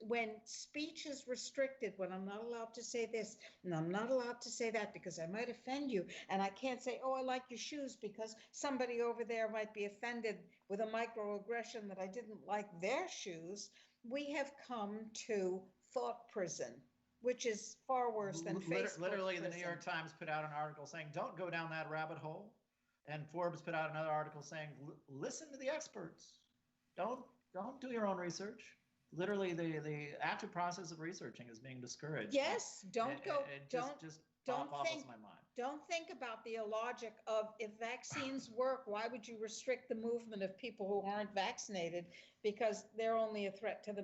When speech is restricted, when I'm not allowed to say this and I'm not allowed to say that because I might offend you, and I can't say, oh, I like your shoes because somebody over there might be offended with a microaggression that I didn't like their shoes, we have come to thought prison, which is far worse than Facebook literally prison. The New York Times put out an article saying, don't go down that rabbit hole. And Forbes put out another article saying, listen to the experts. Don't do your own research. Literally, the active process of researching is being discouraged. Yes, don't boggles my mind. Don't think about the illogic of, if vaccines work, why would you restrict the movement of people who aren't vaccinated because they're only a threat to the